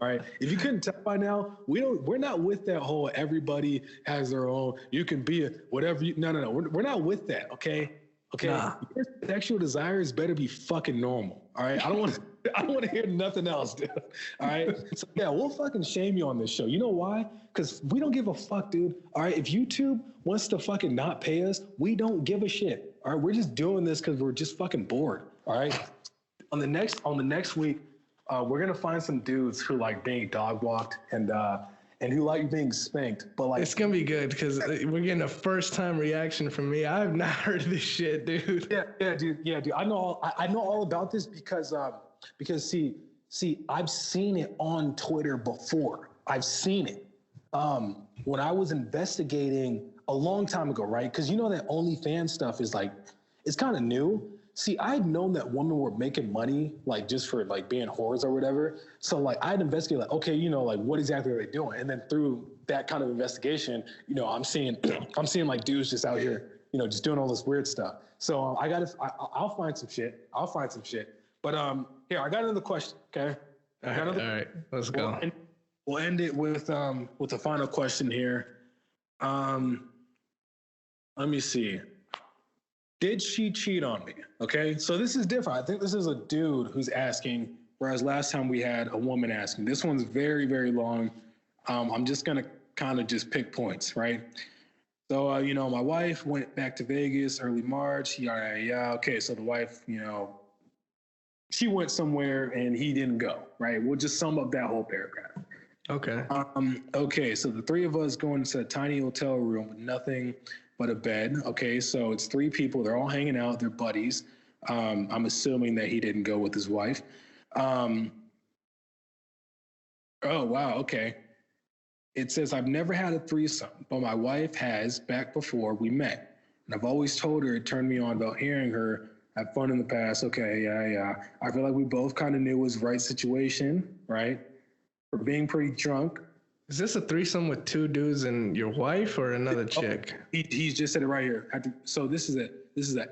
All right, if you couldn't tell by now, we're not with that whole everybody has their own. You can be a whatever. No. We're not with that. Okay. Nah. Your sexual desires better be fucking normal. All right, I don't want to hear nothing else, dude. All right, so yeah, we'll fucking shame you on this show. You know why? Because we don't give a fuck, dude. All right, if YouTube wants to fucking not pay us, we don't give a shit. All right, we're just doing this because we're just fucking bored. All right. On the next week, we're gonna find some dudes who like being dog walked and who like being spanked. But like, it's gonna be good because we're getting a first time reaction from me. I've not heard of this shit, dude. Yeah, dude. I know all about this because see, I've seen it on Twitter before. I've seen it when I was investigating a long time ago, right? Because you know that OnlyFans stuff is like, it's kind of new. See, I'd known that women were making money, like just for like being whores or whatever. So like I'd investigate like, okay, you know, like what exactly are they doing? And then through that kind of investigation, you know, I'm seeing like dudes just out here, you know, just doing all this weird stuff. So I'll find some shit. But here, I got another question. Okay. All right. Let's go. We'll end it with the final question here. Let me see. Did she cheat on me? Okay, so this is different. I think this is a dude who's asking, whereas last time we had a woman asking. This one's very, very long. I'm just gonna kind of just pick points, right? So, you know, my wife went back to Vegas early March. Yeah. Okay, so the wife, you know, she went somewhere and he didn't go, right? We'll just sum up that whole paragraph. Okay. Okay, so the three of us go into a tiny hotel room with nothing but a bed. Okay, so it's three people. They're all hanging out. They're buddies. I'm assuming that he didn't go with his wife. Oh, wow. Okay. It says, I've never had a threesome, but my wife has back before we met. And I've always told her it turned me on about hearing her have fun in the past. Okay, yeah. I feel like we both kind of knew it was the right situation, right? We're being pretty drunk. Is this a threesome with two dudes and your wife or another chick? He's just said it right here. So this is a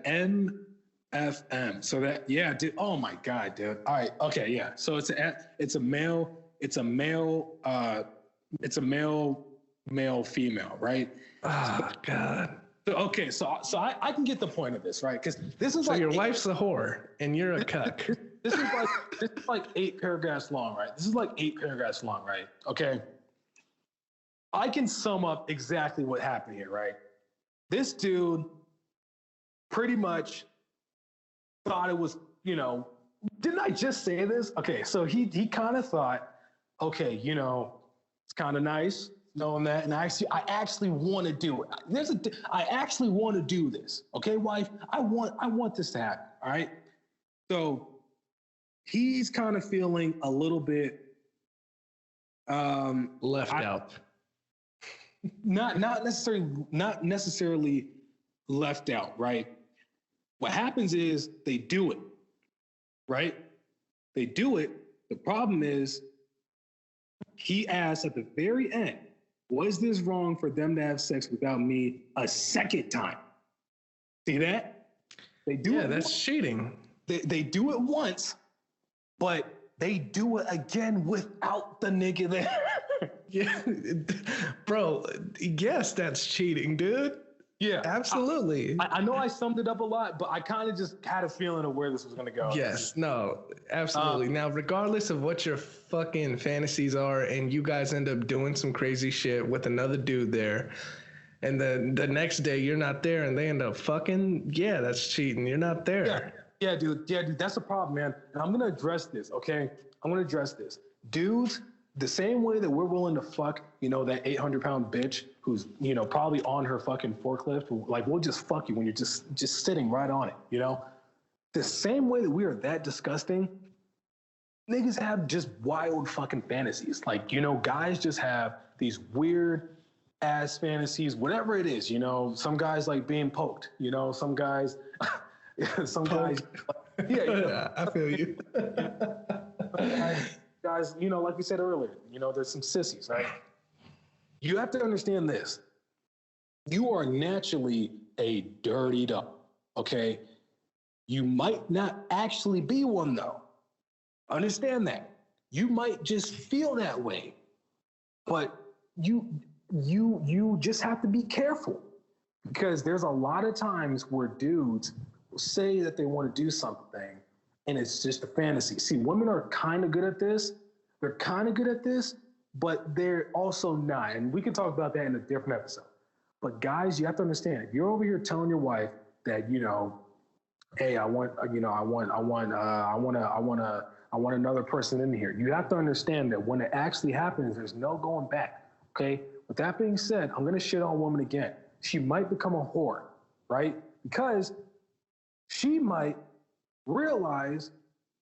MFM. So that, yeah, dude. Oh my God, dude. All right. Okay. Yeah. So it's a male, male, female, right? Oh God. I can get the point of this, right? Because this is so your wife's a whore and you're a cuck. This is like 8 paragraphs long, right? This is like 8 paragraphs long, right? Okay. I can sum up exactly what happened here, right? This dude pretty much thought it was, didn't I just say this? Okay, so he kind of thought, okay, it's kind of nice knowing that, and I actually want to do it. I actually want to do this. Okay, wife, I want this to happen. All right. So he's kind of feeling a little bit left out. Not necessarily left out, right? What happens is they do it, right? They do it. The problem is he asks at the very end, was this wrong for them to have sex without me a second time? See that? They do it. Yeah, that's cheating. They do it once, but they do it again without the nigga there. Yeah, bro. Yes, that's cheating, dude. Yeah, absolutely. I know I summed it up a lot, but I kind of just had a feeling of where this was going to go. Yes, no, absolutely. Now, regardless of what your fucking fantasies are, and you guys end up doing some crazy shit with another dude there, and then the next day you're not there, and they end up fucking, yeah, that's cheating. You're not there. Yeah, dude. That's the problem, man. And I'm going to address this, okay? I'm going to address this. Dudes, the same way that we're willing to fuck, that 800-pound bitch who's, probably on her fucking forklift, like we'll just fuck you when you're just sitting right on it, The same way that we are that disgusting, niggas have just wild fucking fantasies. Like, guys just have these weird ass fantasies, whatever it is, some guys like being poked, some guys, guys, yeah, I feel you. Guys, like we said earlier, there's some sissies, right? You have to understand this. You are naturally a dirty dog, okay? You might not actually be one, though. Understand that. You might just feel that way, but you just have to be careful, because there's a lot of times where dudes will say that they want to do something and it's just a fantasy. See, women are kind of good at this. They're kind of good at this, but they're also not. And we can talk about that in a different episode. But guys, you have to understand, if you're over here telling your wife that, hey, I want another person in here. You have to understand that when it actually happens, there's no going back. Okay. With that being said, I'm going to shit on woman again. She might become a whore, right? Because she might realize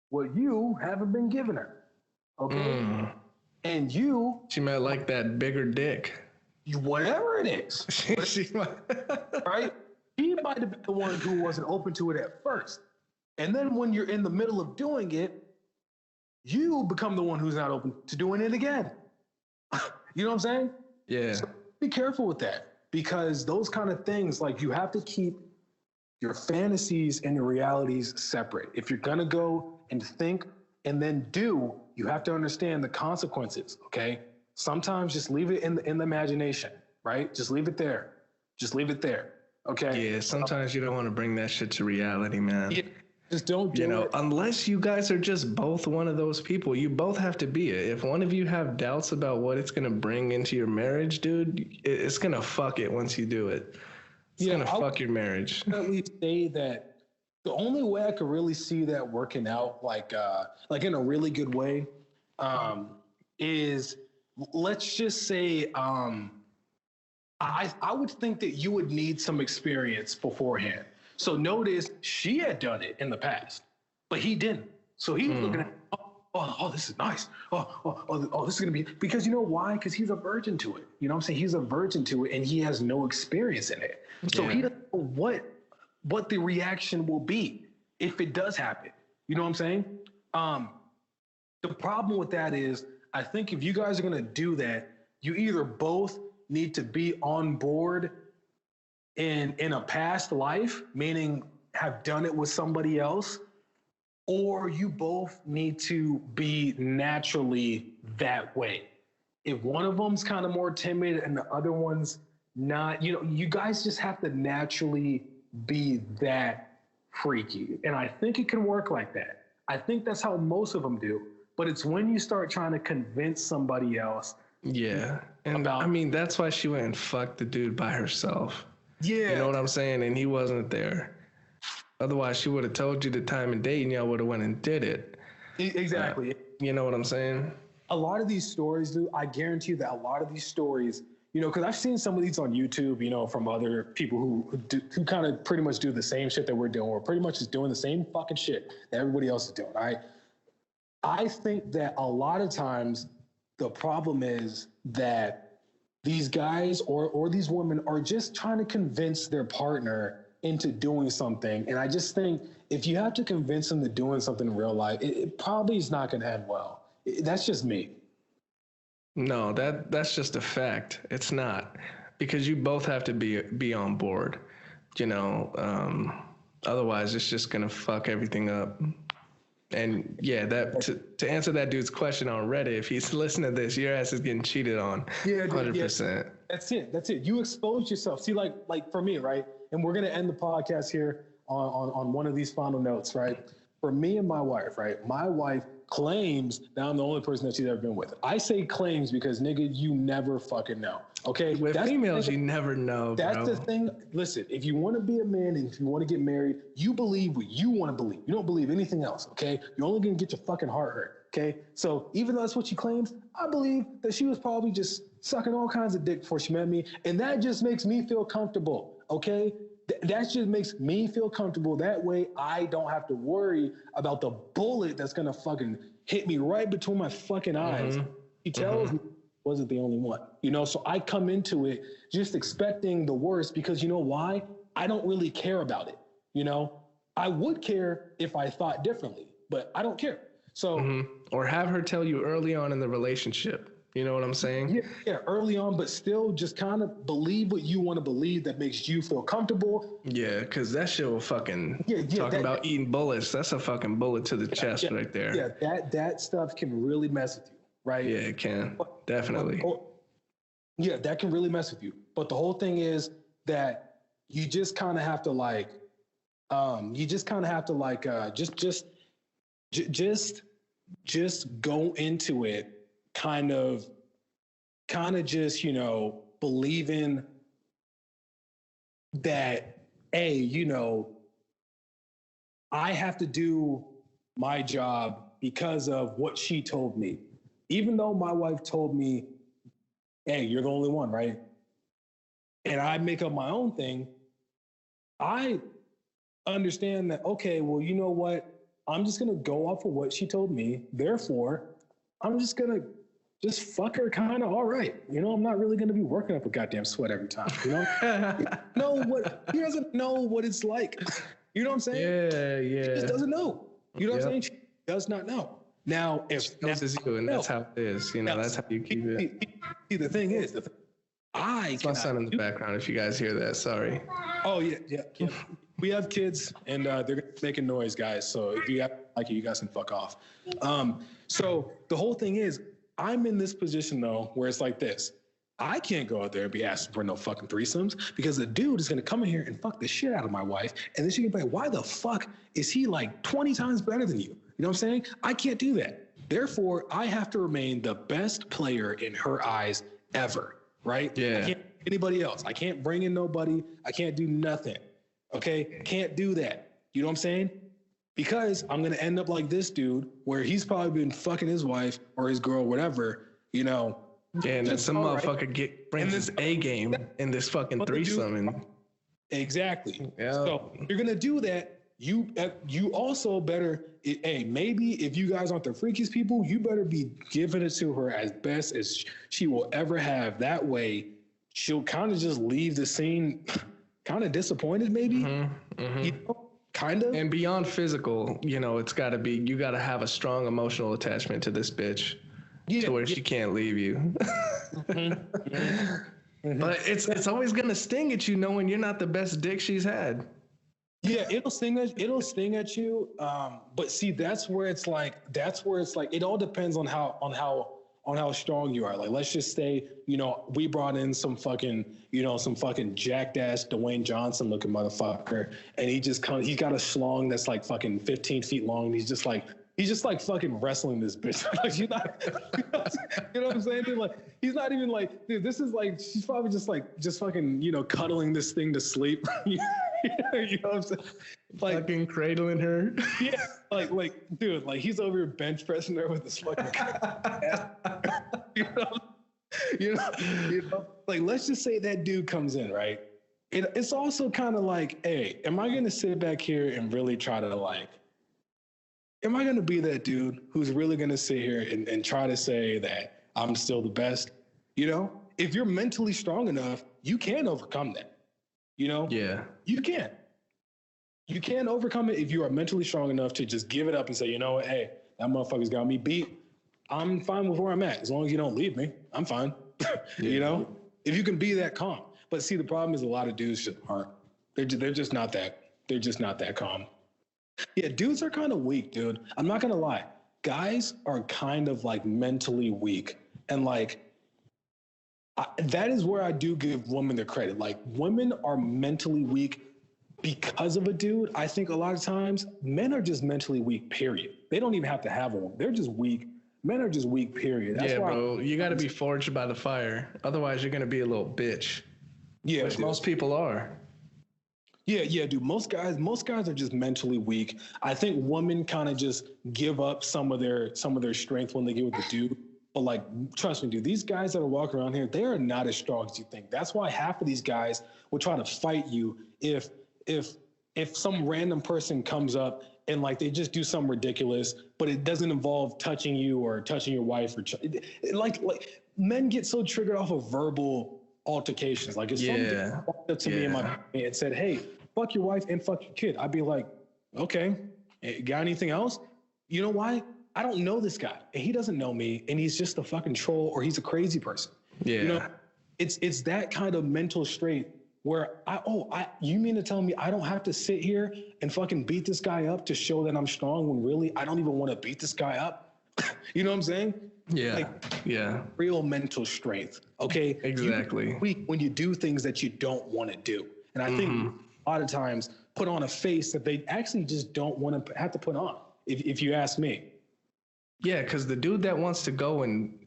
what you haven't been giving her. Okay. And she might like that bigger dick. Whatever it is. She might. Right? She might have been the one who wasn't open to it at first. And then when you're in the middle of doing it, you become the one who's not open to doing it again. You know what I'm saying? Yeah. So be careful with that, because those kind of things, like, you have to keep your fantasies and your realities separate. If you're going to go and think and then do, you have to understand the consequences, okay? Sometimes just leave it in the imagination, right? Just leave it there. Just leave it there, okay? Yeah, sometimes you don't want to bring that shit to reality, man. Yeah, just don't do it. Unless you guys are just both one of those people. You both have to be it. If one of you have doubts about what it's going to bring into your marriage, dude, it's going to fuck it once you do it. It's going to fuck your marriage. I would definitely say that the only way I could really see that working out, like in a really good way, is, let's just say, I would think that you would need some experience beforehand. So notice she had done it in the past, but he didn't. So he was looking at, oh, this is nice. Oh, this is going to be, because you know why? Because he's a virgin to it. You know what I'm saying? He's a virgin to it, and he has no experience in it. So he doesn't know what the reaction will be if it does happen. You know what I'm saying? The problem with that is, I think if you guys are going to do that, you either both need to be on board in a past life, meaning have done it with somebody else, or you both need to be naturally that way. If one of them's kind of more timid and the other one's not, you guys just have to naturally be that freaky. And I think it can work like that. I think that's how most of them do. But it's when you start trying to convince somebody else. Yeah. And I mean, that's why she went and fucked the dude by herself. Yeah. You know what I'm saying? And he wasn't there. Otherwise, she would have told you the time and date and y'all would have went and did it. Exactly. You know what I'm saying? A lot of these stories, dude, I guarantee you that a lot of these stories, because I've seen some of these on YouTube, from other people who kind of pretty much do the same shit that we're doing. We're pretty much just doing the same fucking shit that everybody else is doing, all right? I think that a lot of times the problem is that these guys or these women are just trying to convince their partner into doing something. And I just think if you have to convince them to doing something in real life, it probably is not going to end well. That's just me. No, that's just a fact. It's not, because you both have to be on board, otherwise it's just going to fuck everything up. And yeah, to answer that dude's question on Reddit, if he's listening to this, your ass is getting cheated on. Yeah, 100%. Yeah. That's it. You exposed yourself. See, like for me, right? And we're going to end the podcast here on one of these final notes, right? For me and my wife, right? My wife claims that I'm the only person that she's ever been with. I say claims because, nigga, you never fucking know. Okay? With females, you never know, bro. That's the thing. Listen, if you want to be a man and if you want to get married, you believe what you want to believe. You don't believe anything else, okay? You're only going to get your fucking heart hurt, okay? So even though that's what she claims, I believe that she was probably just sucking all kinds of dick before she met me, and that just makes me feel comfortable, okay? That just makes me feel comfortable. That way I don't have to worry about the bullet that's going to fucking hit me right between my fucking eyes. Mm-hmm. He tells me I wasn't the only one, so I come into it just expecting the worst because you know why? I don't really care about it. I would care if I thought differently, but I don't care. So, or have her tell you early on in the relationship. You know what I'm saying? Yeah, early on, but still just kind of believe what you want to believe that makes you feel comfortable. Yeah, because that shit will fucking talking about eating bullets. That's a fucking bullet to the chest right there. Yeah, that stuff can really mess with you, right? Yeah, it can. Definitely. Yeah, that can really mess with you. But the whole thing is that you just kind of have to just go into it kind of just, believing that, I have to do my job because of what she told me. Even though my wife told me, hey, you're the only one, right? And I make up my own thing. I understand that, okay, well, you know what? I'm just going to go off of what she told me. Therefore, I'm just going to just fuck her kind of all right. I'm not really going to be working up a goddamn sweat every time, He doesn't know what it's like. You know what I'm saying? Yeah. She just doesn't know. You know what I'm saying? She does not know. Now, if that's you, and that's how it is. That's how you keep it. See, the thing is, it's my son in the background. If you guys hear that, sorry. Oh yeah. We have kids, and they're making noise, guys. So if you you guys can fuck off. So the whole thing is, I'm in this position though, where it's like this. I can't go out there and be asking for no fucking threesomes because the dude is going to come in here and fuck the shit out of my wife. And then she can be like, why the fuck is he like 20 times better than you? You know what I'm saying? I can't do that. Therefore, I have to remain the best player in her eyes ever, right? Yeah. I can't anybody else. I can't bring in nobody. I can't do nothing. Okay? Can't do that. You know what I'm saying? Because I'm going to end up like this dude where he's probably been fucking his wife or his girl, whatever, Yeah, and then some motherfucker brings his A game in this fucking threesome. Exactly. Yeah. So you're going to do that. You also better, hey, maybe if you guys aren't the freakiest people, you better be giving it to her as best as she will ever have. That way, she'll kind of just leave the scene kind of disappointed, maybe. Kind of. And beyond physical, it's got to be, you got to have a strong emotional attachment to this bitch to where she can't leave you. But it's always going to sting at you knowing you're not the best dick she's had. Yeah, it'll sting at you. But see, that's where it's like, it all depends on how how strong you are. Like, let's just say, we brought in some fucking jacked-ass Dwayne Johnson looking motherfucker, and he's got a schlong that's like fucking 15 feet long, and he's just like fucking wrestling this bitch. Like, she's not, you know what I'm saying, dude? Like, he's not even like, dude, this is like, she's probably just fucking, cuddling this thing to sleep. You know what I'm saying? Like, fucking cradling her. Yeah, like, dude, like, he's over here bench pressing her with this fucking you know, like, let's just say that dude comes in, right? It's also kind of like, hey, am I gonna sit back here and really try to like, am I gonna be that dude who's really gonna sit here and try to say that I'm still the best? If you're mentally strong enough, you can overcome that. Yeah. You can. You can overcome it if you are mentally strong enough to just give it up and say, you know what, hey, that motherfucker's got me beat. I'm fine with where I'm at. As long as you don't leave me, I'm fine. Yeah. If you can be that calm. But see, the problem is a lot of dudes just aren't. They're just not that. They're just not that calm. Yeah, dudes are kind of weak, dude. I'm not going to lie. Guys are kind of like mentally weak. And like, that is where I do give women their credit. Like, women are mentally weak because of a dude. I think a lot of times men are just mentally weak, period. They don't even have to have one. They're just weak. Men are just weak, period. That's why bro. You got to be forged by the fire. Otherwise, you're going to be a little bitch. Yeah. Which most people are. Yeah, dude. Most guys are just mentally weak. I think women kind of just give up some of their strength when they get with the dude. But like, trust me, dude, these guys that are walking around here, they are not as strong as you think. That's why half of these guys will try to fight you if some random person comes up and like they just do something ridiculous, but it doesn't involve touching you or touching your wife or like men get so triggered off of verbal altercations. Like, if somebody walked up to me in my family and said, "Hey, fuck your wife and fuck your kid," I'd be like, "Okay, got anything else?" You know why? I don't know this guy, and he doesn't know me, and he's just a fucking troll or he's a crazy person. Yeah, it's that kind of mental strength where you mean to tell me I don't have to sit here and fucking beat this guy up to show that I'm strong when really I don't even want to beat this guy up? You know what I'm saying? Yeah. Real mental strength. Okay. Exactly. When you do things that you don't want to do. And I think a lot of times put on a face that they actually just don't want to have to put on, if you ask me. Yeah, because the dude that wants to go and,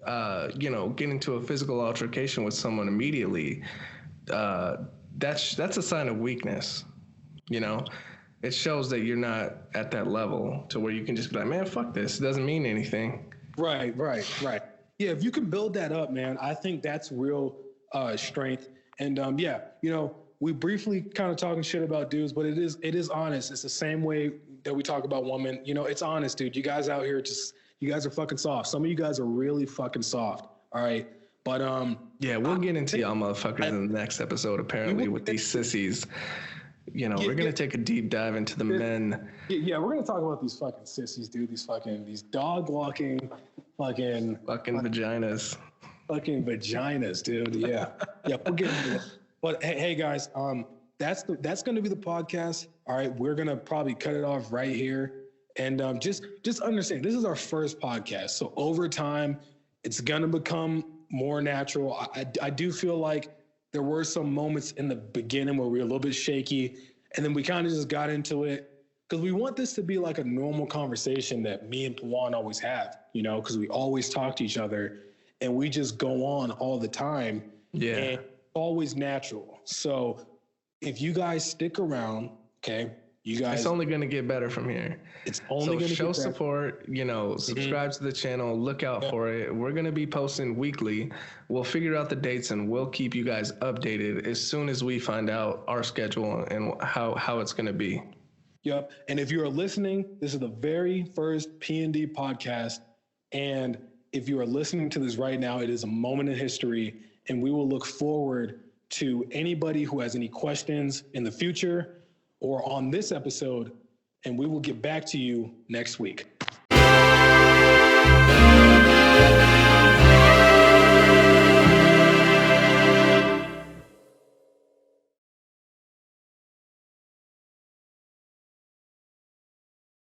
get into a physical altercation with someone immediately, that's a sign of weakness. It shows that you're not at that level to where you can just be like, man, fuck this. It doesn't mean anything. Right. Yeah, if you can build that up, man, I think that's real strength. And we briefly kind of talking shit about dudes, but it is honest. It's the same way that we talk about women. It's honest, dude. You guys out here you guys are fucking soft. Some of you guys are really fucking soft. All right. But we'll get into y'all motherfuckers in the next episode, apparently, with these sissies. We're gonna take a deep dive into the men. Yeah, we're gonna talk about these fucking sissies, dude. These dog walking fucking vaginas. Fucking vaginas, dude. Yeah. We'll get into it. But hey guys, that's gonna be the podcast. All right, we're gonna probably cut it off right here. And just understand, this is our first podcast. So over time, it's gonna become more natural. I do feel like there were some moments in the beginning where we were a little bit shaky, and then we kind of just got into it because we want this to be like a normal conversation that me and Pawan always have, because we always talk to each other and we just go on all the time. Yeah. And it's always natural. So if you guys stick around, okay, it's only going to get better from here. It's only going to show support, subscribe to the channel, look out for it. We're going to be posting weekly. We'll figure out the dates and we'll keep you guys updated as soon as we find out our schedule and how it's going to be. Yep. And if you are listening, this is the very first P&D podcast. And if you are listening to this right now, it is a moment in history, and we will look forward to anybody who has any questions in the future or on this episode, and we will get back to you next week.